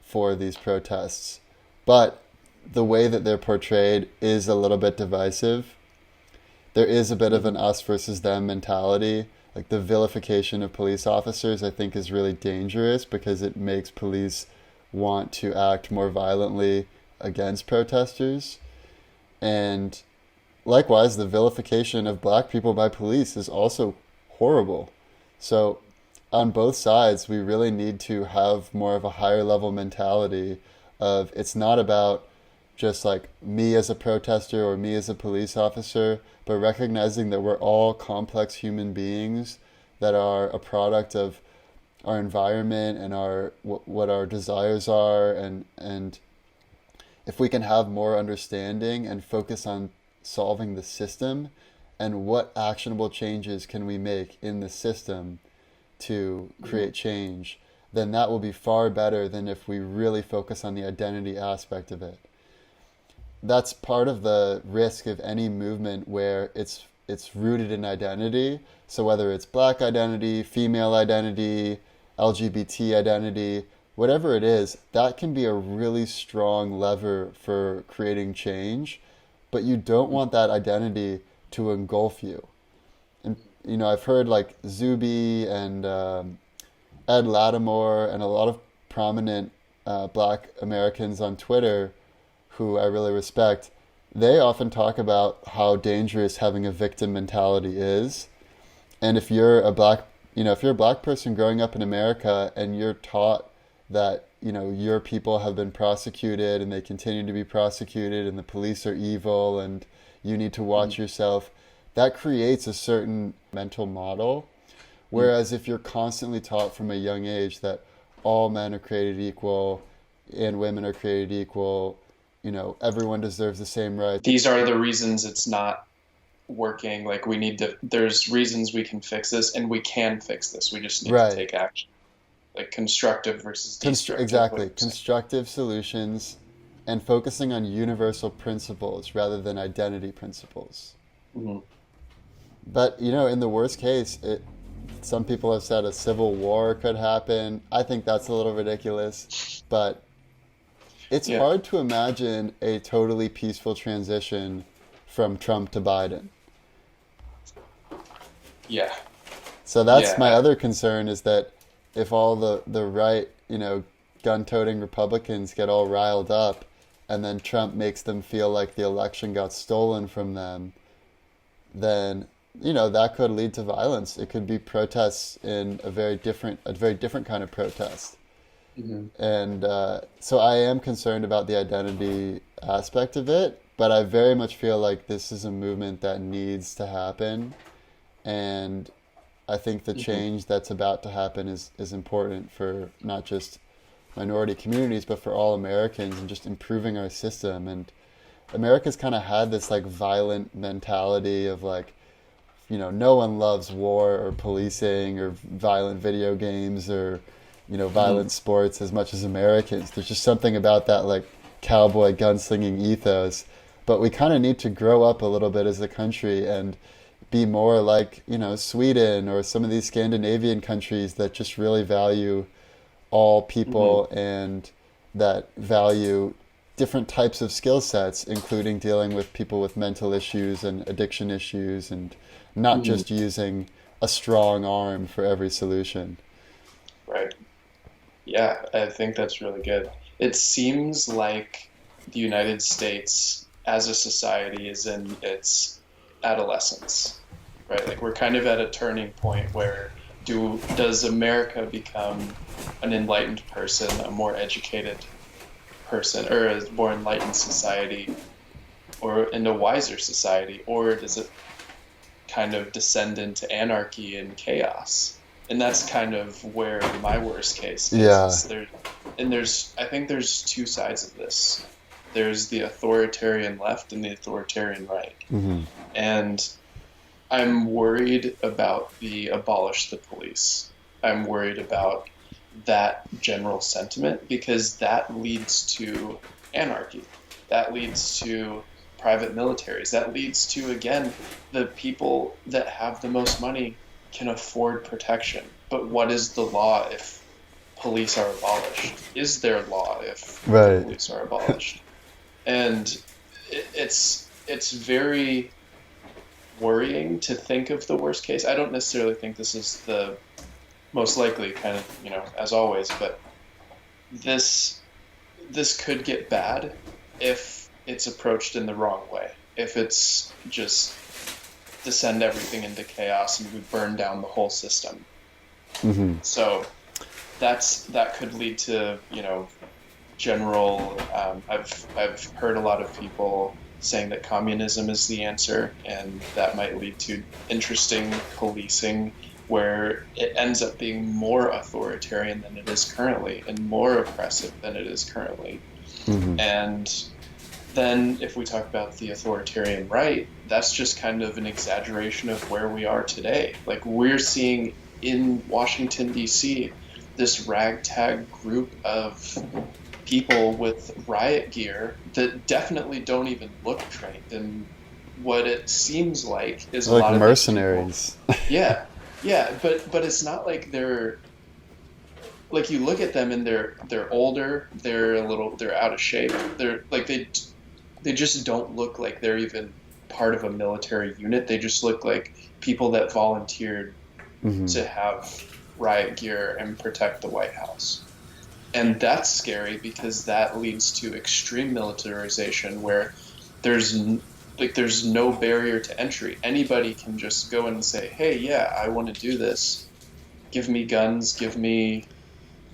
for these protests. But the way that they're portrayed is a little bit divisive. There is a bit of hmm an us versus them mentality. Like the vilification of police officers, I think, is really dangerous because it makes police want to act more violently against protesters. And likewise, the vilification of black people by police is also horrible. So, on both sides, we really need to have more of a higher level mentality of it's not about just like me as a protester or me as a police officer, but recognizing that we're all complex human beings that are a product of our environment and our what our desires are and if we can have more understanding and focus on solving the system and what actionable changes can we make in the system to hmm create change, then that will be far better than if we really focus on the identity aspect of it. That's part of the risk of any movement where it's rooted in identity. So whether it's black identity, female identity, LGBT identity, whatever it is, that can be a really strong lever for creating change, but you don't want that identity to engulf you. And I've heard like Zuby and Ed Lattimore and a lot of prominent black Americans on Twitter who I really respect, they often talk about how dangerous having a victim mentality is. And if you're a black person growing up in America and you're taught that, your people have been prosecuted and they continue to be prosecuted and the police are evil and you need to watch yourself, that creates a certain mental model. Whereas if you're constantly taught from a young age that all men are created equal and women are created equal, everyone deserves the same rights. These are the reasons it's not working. Like there's reasons we can fix this, and we can fix this. We just need to Right. take action. Like constructive versus destructive. Exactly. Constructive solutions and focusing on universal principles rather than identity principles. Mm-hmm. But, in the worst case, some people have said a civil war could happen. I think that's a little ridiculous, but it's hard to imagine a totally peaceful transition from Trump to Biden. Yeah. So that's my other concern, is that if all the right, gun-toting Republicans get all riled up and then Trump makes them feel like the election got stolen from them, then that could lead to violence. It could be protests in a very different kind of protest. Mm-hmm. And so I am concerned about the identity aspect of it, but I very much feel like this is a movement that needs to happen. And I think the change that's about to happen is important for not just minority communities, but for all Americans, and just improving our system. And America's kind of had this like violent mentality of like, no one loves war or policing or violent video games or, violent sports as much as Americans. There's just something about that like cowboy gunslinging ethos. But we kind of need to grow up a little bit as a country and be more like, Sweden or some of these Scandinavian countries that just really value all people and that value different types of skill sets, including dealing with people with mental issues and addiction issues, and not just using a strong arm for every solution. Right. Yeah, I think that's really good. It seems like the United States as a society is in its adolescence, right? Like we're kind of at a turning point where does America become an enlightened person, a more educated person, or a more enlightened society, or in a wiser society, or does it kind of descend into anarchy and chaos? And that's kind of where my worst case is. Yeah. I think there's two sides of this. There's the authoritarian left and the authoritarian right. Mm-hmm. And I'm worried about the abolish the police. I'm worried about that general sentiment, because that leads to anarchy. That leads to private militaries. That leads to, again, the people that have the most money can afford protection. But what is the law if police are abolished? Is there law if the police are abolished? And it's very worrying to think of the worst case. I don't necessarily think this is the most likely, kind of, as always, but this could get bad if it's approached in the wrong way. If it's just descend everything into chaos and we burn down the whole system. Mm-hmm. So that could lead to, general, I've heard a lot of people saying that communism is the answer, and that might lead to interesting policing where it ends up being more authoritarian than it is currently and more oppressive than it is currently. Mm-hmm. And then if we talk about the authoritarian right, that's just kind of an exaggeration of where we are today. Like we're seeing in Washington, D.C., this ragtag group of people with riot gear that definitely don't even look trained. And what it seems like is a lot of mercenaries. Yeah, but it's not like they're like, you look at them and they're older, they're out of shape. They're like they just don't look like they're even part of a military unit. They just look like people that volunteered to have riot gear and protect the White House. And that's scary because that leads to extreme militarization where there's no barrier to entry. Anybody can just go in and say, hey, yeah, I want to do this. Give me guns, give me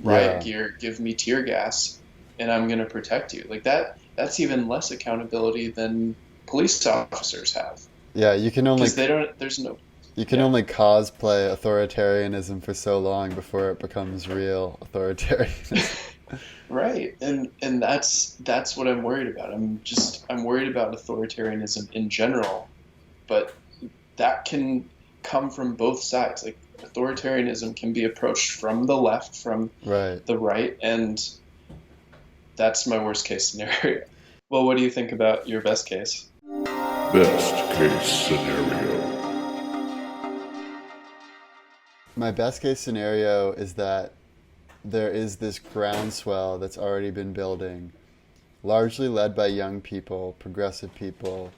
riot gear, give me tear gas, and I'm going to protect you. Like that's even less accountability than police officers have. Yeah, you can only because they don't. There's no. you can Yeah. only cosplay authoritarianism for so long before it becomes real authoritarianism. Right. And that's what I'm worried about. I'm worried about authoritarianism in general, but that can come from both sides. Like authoritarianism can be approached from the left, from Right. the right, and that's my worst case scenario. Well, what do you think about your best case? Best case scenario. My best case scenario is that there is this groundswell that's already been building, largely led by young people, progressive people,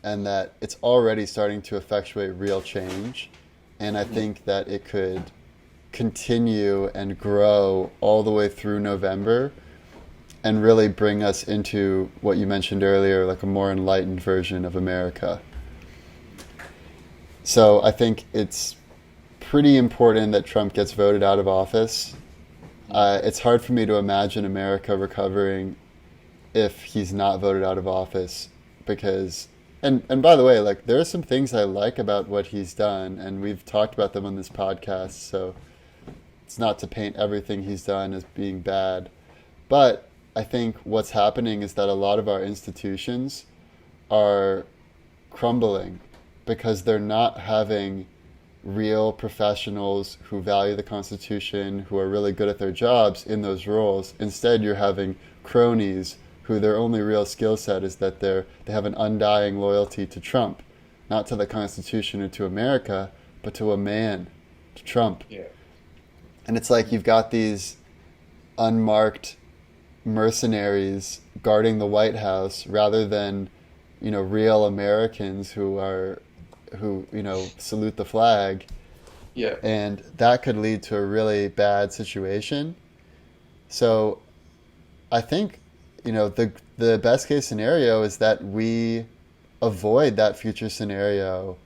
and that it's already starting to effectuate real change. And I Mhm. think that it could continue and grow all the way through November and really bring us into what you mentioned earlier, like a more enlightened version of America. So I think it's pretty important that Trump gets voted out of office. It's hard for me to imagine America recovering if he's not voted out of office because and by the way, like there are some things I like about what he's done and we've talked about them on this podcast, so it's not to paint everything he's done as being bad. But I think what's happening is that a lot of our institutions are crumbling because they're not having real professionals who value the Constitution, who are really good at their jobs in those roles. Instead, you're having cronies who their only real skill set is that they have an undying loyalty to Trump, not to the Constitution or to America, but to a man, to Trump. Yeah. And it's like you've got these unmarked mercenaries guarding the White House rather than, real Americans who salute the flag, Yeah. and that could lead to a really bad situation. So I think, the best case scenario is that we avoid that future scenario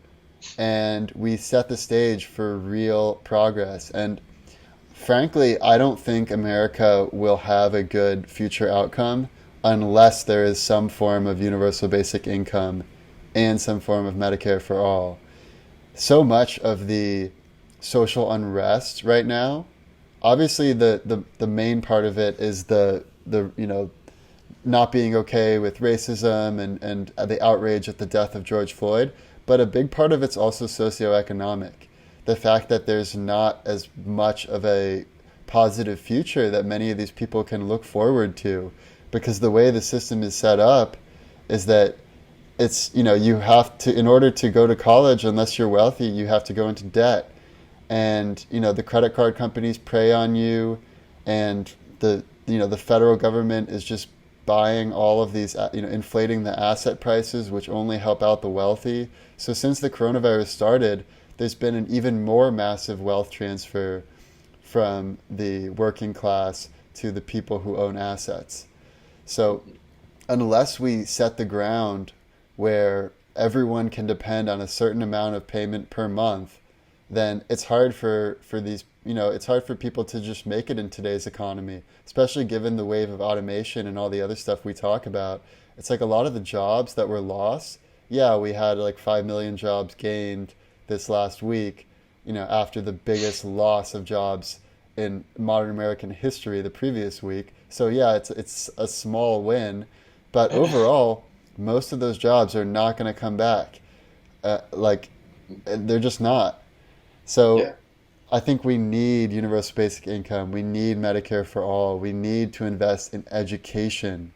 and we set the stage for real progress. And frankly, I don't think America will have a good future outcome unless there is some form of universal basic income and some form of Medicare for all. So much of the social unrest right now, obviously the main part of it is the not being okay with racism and the outrage at the death of George Floyd, but a big part of it's also socioeconomic. The fact that there's not as much of a positive future that many of these people can look forward to because the way the system is set up is that it's you have to, in order to go to college, unless you're wealthy, you have to go into debt, and the credit card companies prey on you, and the federal government is just buying all of these, inflating the asset prices, which only help out the wealthy. So since the coronavirus started, there's been an even more massive wealth transfer from the working class to the people who own assets. So unless we set the ground where everyone can depend on a certain amount of payment per month, then it's hard for these, it's hard for people to just make it in today's economy, especially given the wave of automation and all the other stuff we talk about. It's like a lot of the jobs that were lost. Yeah, we had like 5 million jobs gained this last week, after the biggest loss of jobs in modern American history the previous week. So yeah, it's a small win, but overall, most of those jobs are not going to come back. Like, they're just not. So Yeah. I think we need universal basic income. We need Medicare for all. We need to invest in education.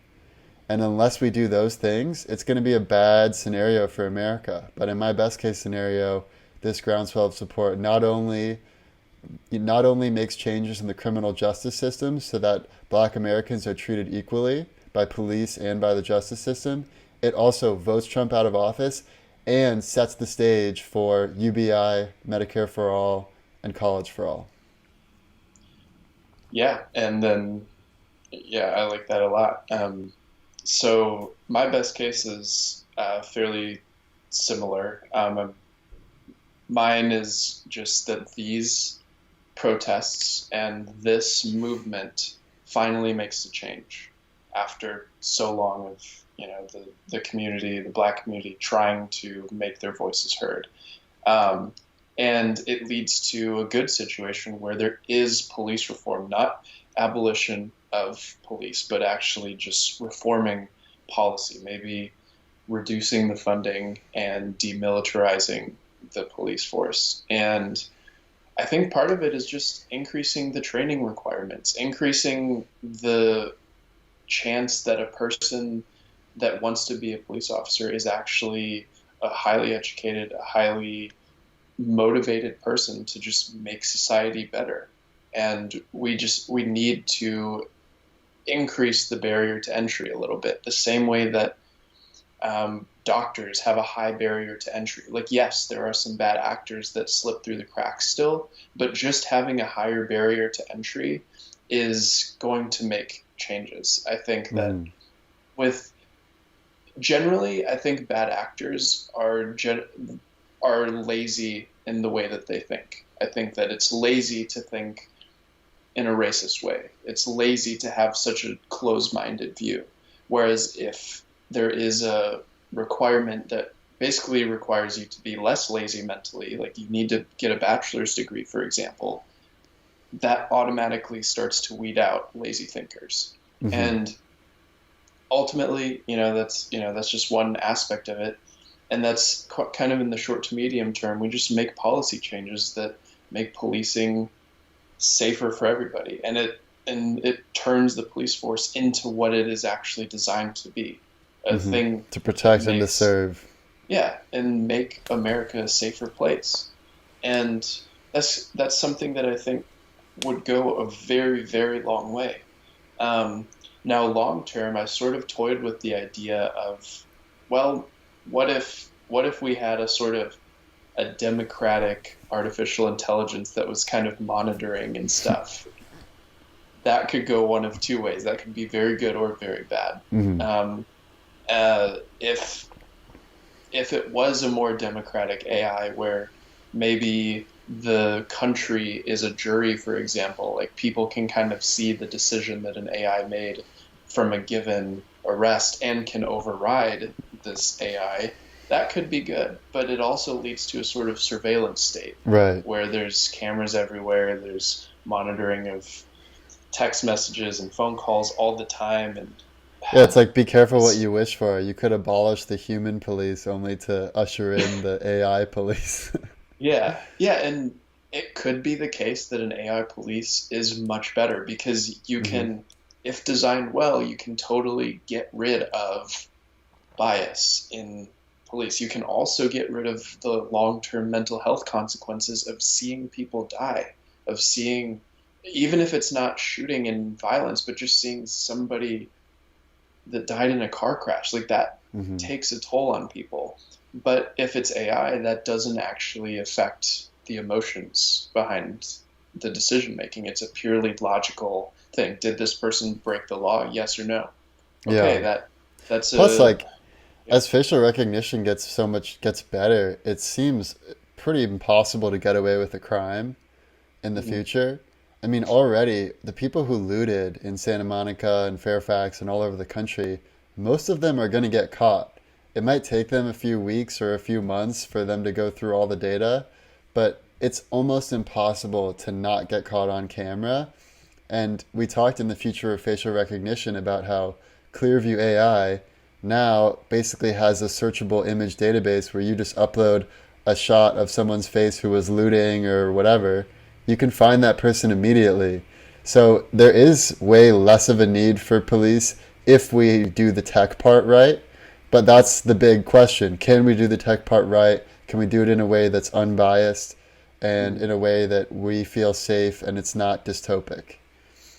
And unless we do those things, it's going to be a bad scenario for America. But in my best case scenario, this groundswell of support not only makes changes in the criminal justice system so that Black Americans are treated equally by police and by the justice system, it also votes Trump out of office and sets the stage for UBI, Medicare for all, and college for all. Yeah. And then, yeah, I like that a lot. So my best case is fairly similar. Mine is just that these protests and this movement finally makes a change. after so long of, the community, the Black community, trying to make their voices heard. Um, and it leads to a good situation where there is police reform, not abolition of police, but actually just reforming policy, maybe reducing the funding and demilitarizing the police force. And I think part of it is just increasing the training requirements, increasing the chance that a person that wants to be a police officer is actually a highly educated, a highly motivated person to just make society better. And we need to increase the barrier to entry a little bit, the same way that doctors have a high barrier to entry. Like, yes, there are some bad actors that slip through the cracks still, but just having a higher barrier to entry is going to make changes. I think that generally, I think bad actors are lazy in the way that they think. I think that it's lazy to think in a racist way. It's lazy to have such a closed-minded view. Whereas if there is a requirement that basically requires you to be less lazy mentally, like you need to get a bachelor's degree, for example, that automatically starts to weed out lazy thinkers. Mm-hmm. And ultimately, that's just one aspect of it. And that's kind of in the short to medium term. We just make policy changes that make policing safer for everybody. And it turns the police force into what it is actually designed to be. A thing to protect and to serve. Yeah, and make America a safer place. And that's something that I think would go a very, very long way. Now, long term, I sort of toyed with the idea of, well, what if we had a sort of a democratic artificial intelligence that was kind of monitoring and stuff? That could go one of two ways. That could be very good or very bad. Mm-hmm. If it was a more democratic AI where maybe the country is a jury, for example, like people can kind of see the decision that an AI made from a given arrest and can override this AI, that could be good. But it also leads to a sort of surveillance state, right, where there's cameras everywhere, there's monitoring of text messages and phone calls all the time. And yeah, it's like, be careful what you wish for. You could abolish the human police only to usher in the AI police. Yeah, and it could be the case that an AI police is much better because you can, if designed well, you can totally get rid of bias in police. You can also get rid of the long-term mental health consequences of seeing people die, of seeing, even if it's not shooting and violence, but just seeing somebody that died in a car crash, like that takes a toll on people. But if it's AI, that doesn't actually affect the emotions behind the decision making. It's a purely logical thing. Did this person break the law? Yes or no? Okay, yeah. that's plus as facial recognition gets better, it seems pretty impossible to get away with a crime in the future. I mean, already the people who looted in Santa Monica and Fairfax and all over the country, most of them are going to get caught. It might take them a few weeks or a few months for them to go through all the data, but it's almost impossible to not get caught on camera. And we talked in the future of facial recognition about how Clearview AI now basically has a searchable image database where you just upload a shot of someone's face who was looting or whatever. You can find that person immediately. So there is way less of a need for police if we do the tech part right. But that's the big question. Can we do the tech part right? Can we do it in a way that's unbiased and in a way that we feel safe and it's not dystopic?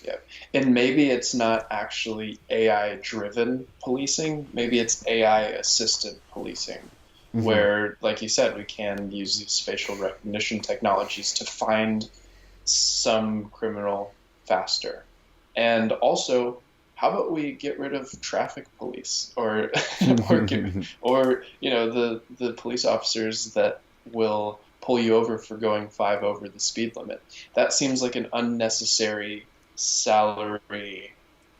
Yeah. And maybe it's not actually AI-driven policing. Maybe it's AI-assisted policing, where, like you said, we can use these facial recognition technologies to find some criminal faster. And also, how about we get rid of traffic police or the police officers that will pull you over for going 5 over the speed limit? That seems like an unnecessary salary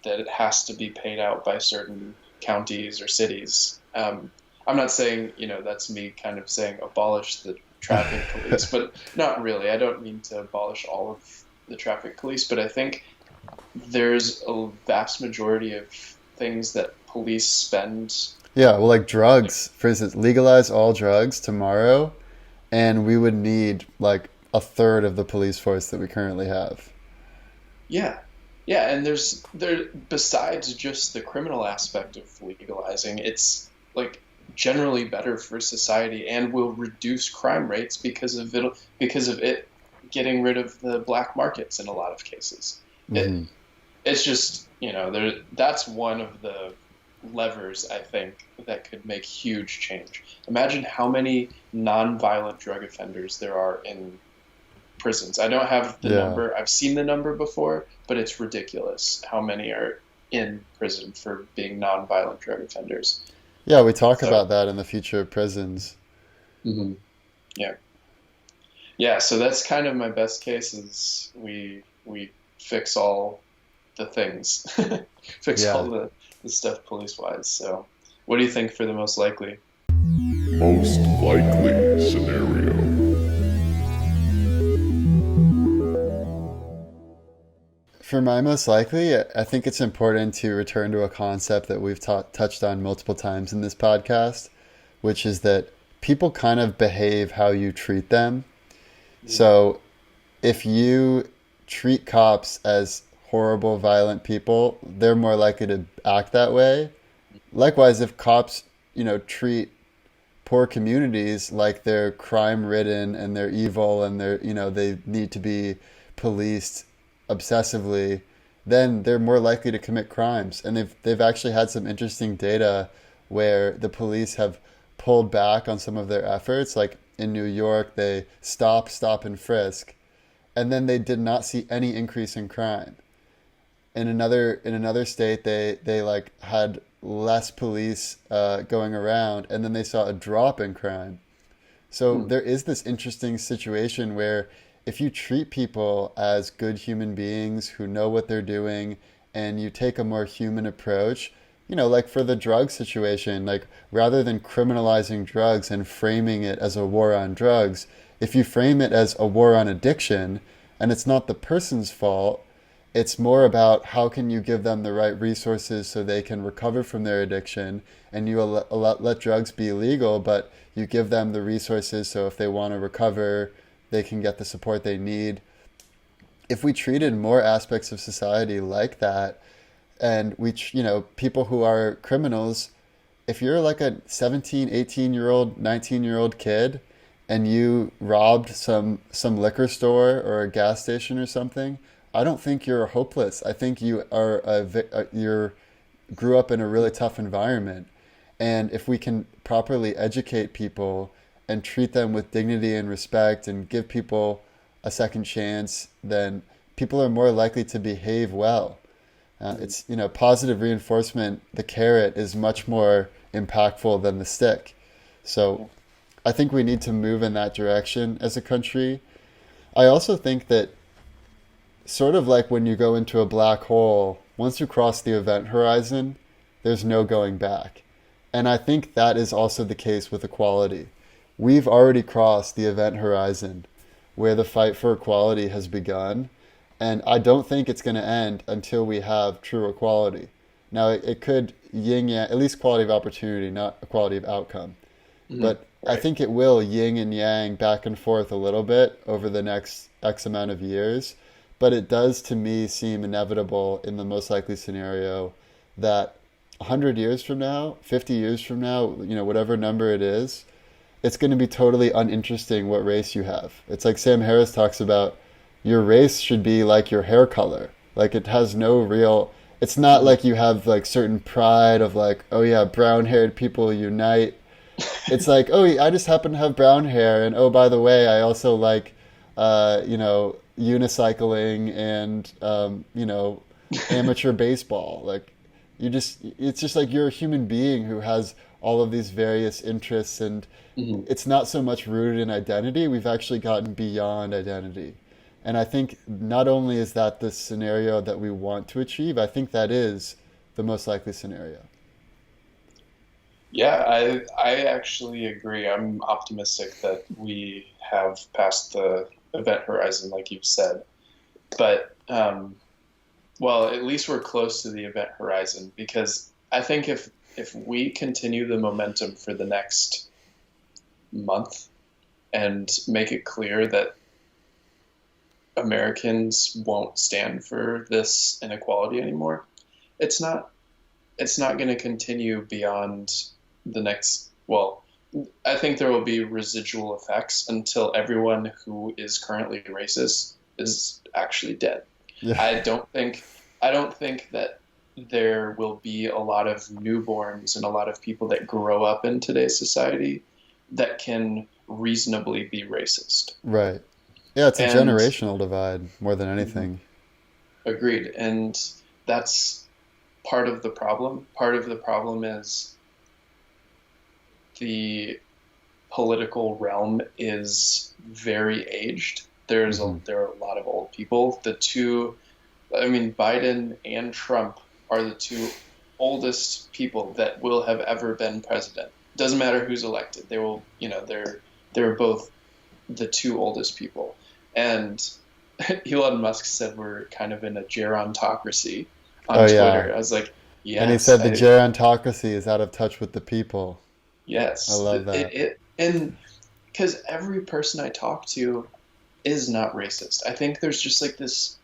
that it has to be paid out by certain counties or cities. I'm not saying, that's me kind of saying abolish the traffic police, but not really. I don't mean to abolish all of the traffic police, but I think there's a vast majority of things that police spend. Yeah, well, like drugs, for instance, legalize all drugs tomorrow, and we would need like a third of the police force that we currently have. Yeah. Yeah, and there besides just the criminal aspect of legalizing, it's like generally better for society and will reduce crime rates because of it getting rid of the black markets in a lot of cases. It Hmm. it's just, that's one of the levers I think that could make huge change. Imagine how many non-violent drug offenders there are in prisons. I don't have the Yeah. number. I've seen the number before, but it's ridiculous how many are in prison for being non-violent drug offenders. Yeah, we talk So, about that in the future of prisons. mhm, yeah, yeah. So that's kind of my best case is we fix all the things, fix all Yeah. the stuff police wise. So, what do you think for the most likely? Most likely scenario. For my most likely, I think it's important to return to a concept that we've touched on multiple times in this podcast, which is that people kind of behave how you treat them. So if you treat cops as horrible, violent people, they're more likely to act that way. Likewise, if cops, treat poor communities like they're crime ridden and they're evil and they need to be policed obsessively, then they're more likely to commit crimes. And they've actually had some interesting data where the police have pulled back on some of their efforts. Like in New York, they stop, and frisk, and then they did not see any increase in crime. In another state, they like had less police going around, and then they saw a drop in crime. So Hmm. there is this interesting situation where if you treat people as good human beings who know what they're doing and you take a more human approach, like for the drug situation, like rather than criminalizing drugs and framing it as a war on drugs, if you frame it as a war on addiction and it's not the person's fault, it's more about how can you give them the right resources so they can recover from their addiction, and you let drugs be illegal, but you give them the resources so if they want to recover, they can get the support they need. If we treated more aspects of society like that, and people who are criminals, if you're like a 17, 18-year-old, 19-year-old kid and you robbed some liquor store or a gas station or something, I don't think you're hopeless. I think you're grew up in a really tough environment. And if we can properly educate people and treat them with dignity and respect and give people a second chance, then people are more likely to behave well. It's, positive reinforcement, the carrot is much more impactful than the stick. So I think we need to move in that direction as a country. I also think that sort of like when you go into a black hole, once you cross the event horizon, there's no going back. And I think that is also the case with equality. We've already crossed the event horizon where the fight for equality has begun. And I don't think it's going to end until we have true equality. Now, it could yin yang, at least quality of opportunity, not equality of outcome. Mhm. But I Right. think it will yin and yang back and forth a little bit over the next X amount of years. But it does to me seem inevitable in the most likely scenario that 100 years from now, 50 years from now, whatever number it is, it's going to be totally uninteresting what race you have. It's like Sam Harris talks about your race should be like your hair color. Like it has no real, it's not Mhm. like you have like certain pride of like, oh yeah, brown haired people unite. It's like, oh, I just happen to have brown hair, and oh, by the way, I also like, unicycling and amateur baseball. Like, it's just like you're a human being who has all of these various interests, and Mhm. it's not so much rooted in identity. We've actually gotten beyond identity, And I think not only is that the scenario that we want to achieve, I think that is the most likely scenario. Yeah, I actually agree. I'm optimistic that we have passed the event horizon, like you've said. But well, at least we're close to the event horizon because I think if we continue the momentum for the next month and make it clear that Americans won't stand for this inequality anymore, it's not it's not going to continue beyond the next, well, I think there will be residual effects until everyone who is currently racist is actually dead. Yeah. I don't think that there will be a lot of newborns and a lot of people that grow up in today's society that can reasonably be racist. Right. Yeah, it's a And generational divide more than mhm, anything. agreed. And that's part of the problem. Part of the problem is the political realm is very aged. Hmm. There are a lot of old people. I mean, Biden and Trump are the two oldest people that will have ever been president. Doesn't matter who's elected. They will, they're both the two oldest people. And Elon Musk said we're kind of in a gerontocracy Oh on yeah. Twitter. I was like, And he yes, said the gerontocracy is out of touch with the people. I yes, love that. and because every person I talk to is not racist. I think there's just like this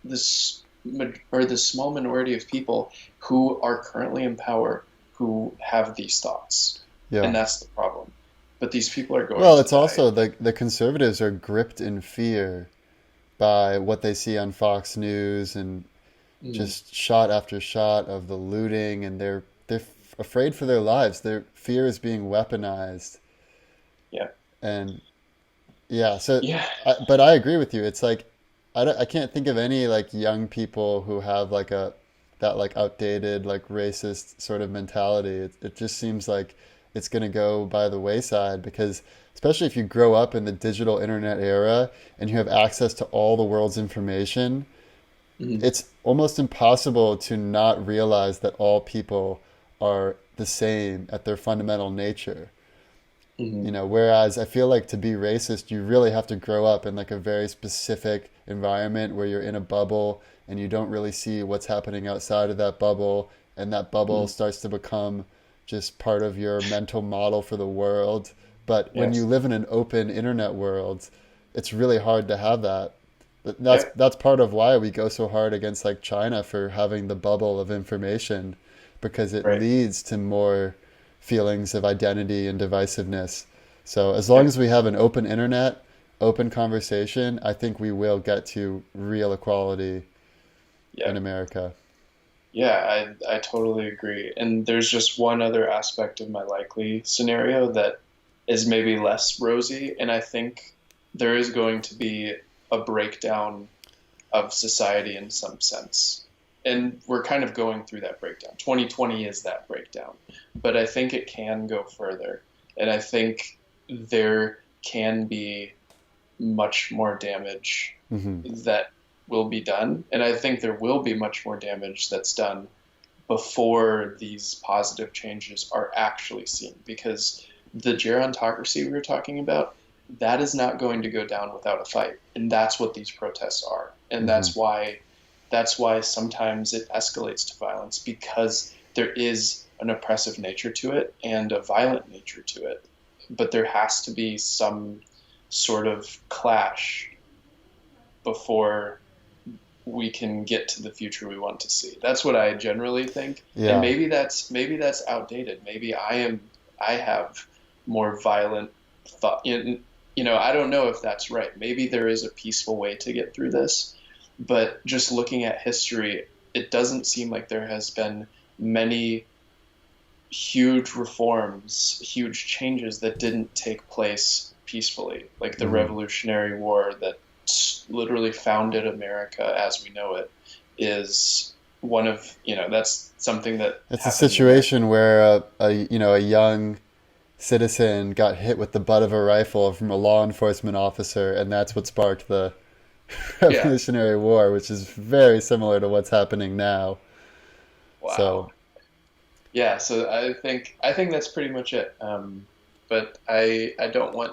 small minority of people who are currently in power who have these thoughts, Yeah. and that's the problem. But these people are going Well, to it's die. also the conservatives are gripped in fear by what they see on Fox News and Mm, just shot after shot of the looting, and they're afraid for their lives. Their fear is being weaponized, yeah, and yeah. So, yeah, but I agree with you. It's like I can't think of any like young people who have like a that like outdated like racist sort of mentality. It just seems like it's going to go by the wayside because especially if you grow up in the digital internet era and you have access to all the world's information, mm, it's almost impossible to not realize that all people are the same at their fundamental nature. mm, Whereas I feel like to be racist, you really have to grow up in like a very specific environment where you're in a bubble and you don't really see what's happening outside of that bubble, and that bubble mm, starts to become just part of your mental model for the world. But when you yes, live in an open internet world, it's really hard to have that. But That's yep, that's part of why we go so hard against like China for having the bubble of information, because it right, leads to more feelings of identity and divisiveness. So as long yep, as we have an open internet, open conversation, I think we will get to real equality in yep. America. Yeah, I totally agree. And there's just one other aspect of my likely scenario that is maybe less rosy, and I think there is going to be a breakdown of society in some sense. And we're kind of going through that breakdown. 2020 is that breakdown. But I think it can go further. And I think there can be much more damage Hmm. that will be done. And I think there will be much more damage that's done before these positive changes are actually seen. Because the gerontocracy we were talking about, that is not going to go down without a fight. And that's what these protests are. And Hmm. that's why sometimes it escalates to violence because there is an oppressive nature to it and a violent nature to it. But there has to be some sort of clash before we can get to the future we want to see. That's what I generally think. And Yeah. maybe that's outdated. Maybe I have more violent thought. I don't know if that's right. Maybe there is a peaceful way to get through this, but just looking at history, it doesn't seem like there has been many huge reforms, huge changes that didn't take place peacefully, like the Hmm. Revolutionary War that literally founded America as we know it, is one of, that's something that It's a happened in America. situation where a young citizen got hit with the butt of a rifle from a law enforcement officer, and that's what sparked the Yeah. Revolutionary War, which is very similar to what's happening now. Wow. So, Yeah. So I think that's pretty much it. But I don't want,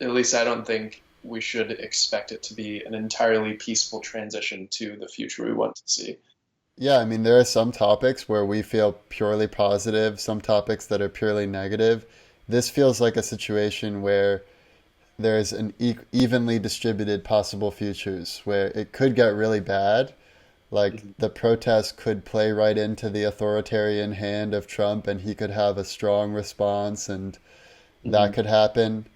at least I don't think we should expect it to be an entirely peaceful transition to the future we want to see. yeah, I mean, there are some topics where we feel purely positive, some topics that are purely negative. This feels like a situation where there's an evenly distributed possible futures where it could get really bad. Like Mhm. the protest could play right into the authoritarian hand of Trump and he could have a strong response and that Mhm. could happen.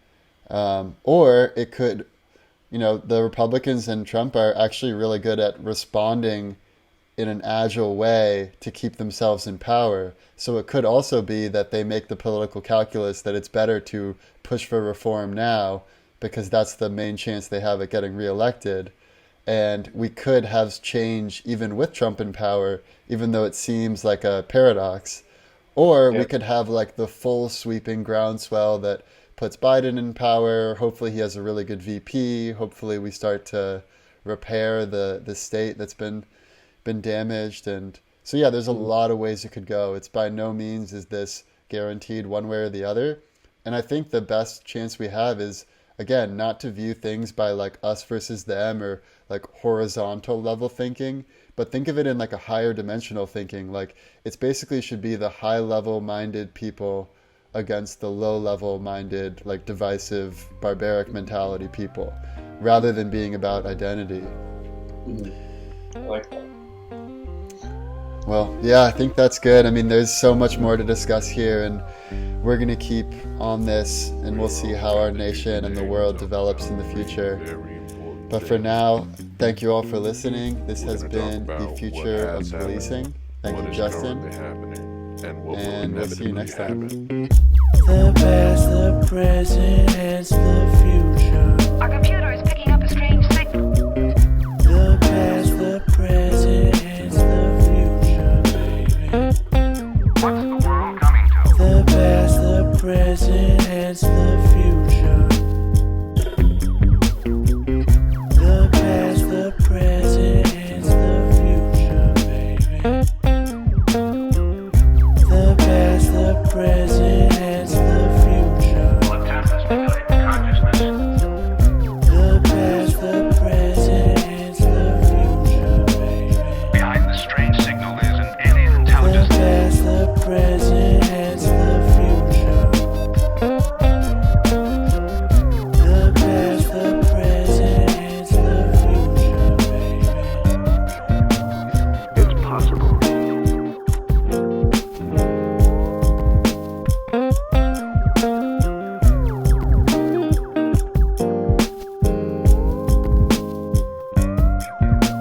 Or it could, the Republicans and Trump are actually really good at responding in an agile way to keep themselves in power. So it could also be that they make the political calculus that it's better to push for reform now because that's the main chance they have at getting reelected. And we could have change even with Trump in power, even though it seems like a paradox. Or we Yeah. could have like the full sweeping groundswell that puts Biden in power. Hopefully he has a really good VP. Hopefully we start to repair the state that's been damaged. And so, yeah, there's a Mhm. lot of ways it could go. It's by no means is this guaranteed one way or the other. And I think the best chance we have is, again, not to view things by like us versus them or like horizontal level thinking, but think of it in like a higher dimensional thinking. Like it's basically should be the high level minded people against the low level minded, like divisive, barbaric mentality people, rather than being about identity. Mhm. I like that. Well, yeah, I think that's good. I mean, there's so much more to discuss here, and we're going to keep on this, and we'll see how our nation and the world develops in the future. But for now, thank you all for listening. This has been the future of policing. Thank you, Justin, and we'll see you next time. The past, the present, and the future. Our computer is picking up a strange signal. The past, the present, and the future, baby. What's the world coming to? The past, the present, and the future. The past, the present, and the future, baby. The past, the present, and the future. Will attempt to stimulate consciousness. The past, the present, and the future, baby. Behind the strange signal is an alien The intelligence. past, the present, and the future. The past, the present, and the future, baby. It's possible.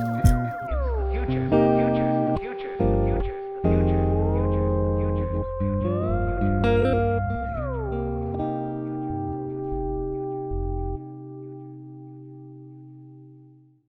Future, future, future, future, future, future, future, future, future.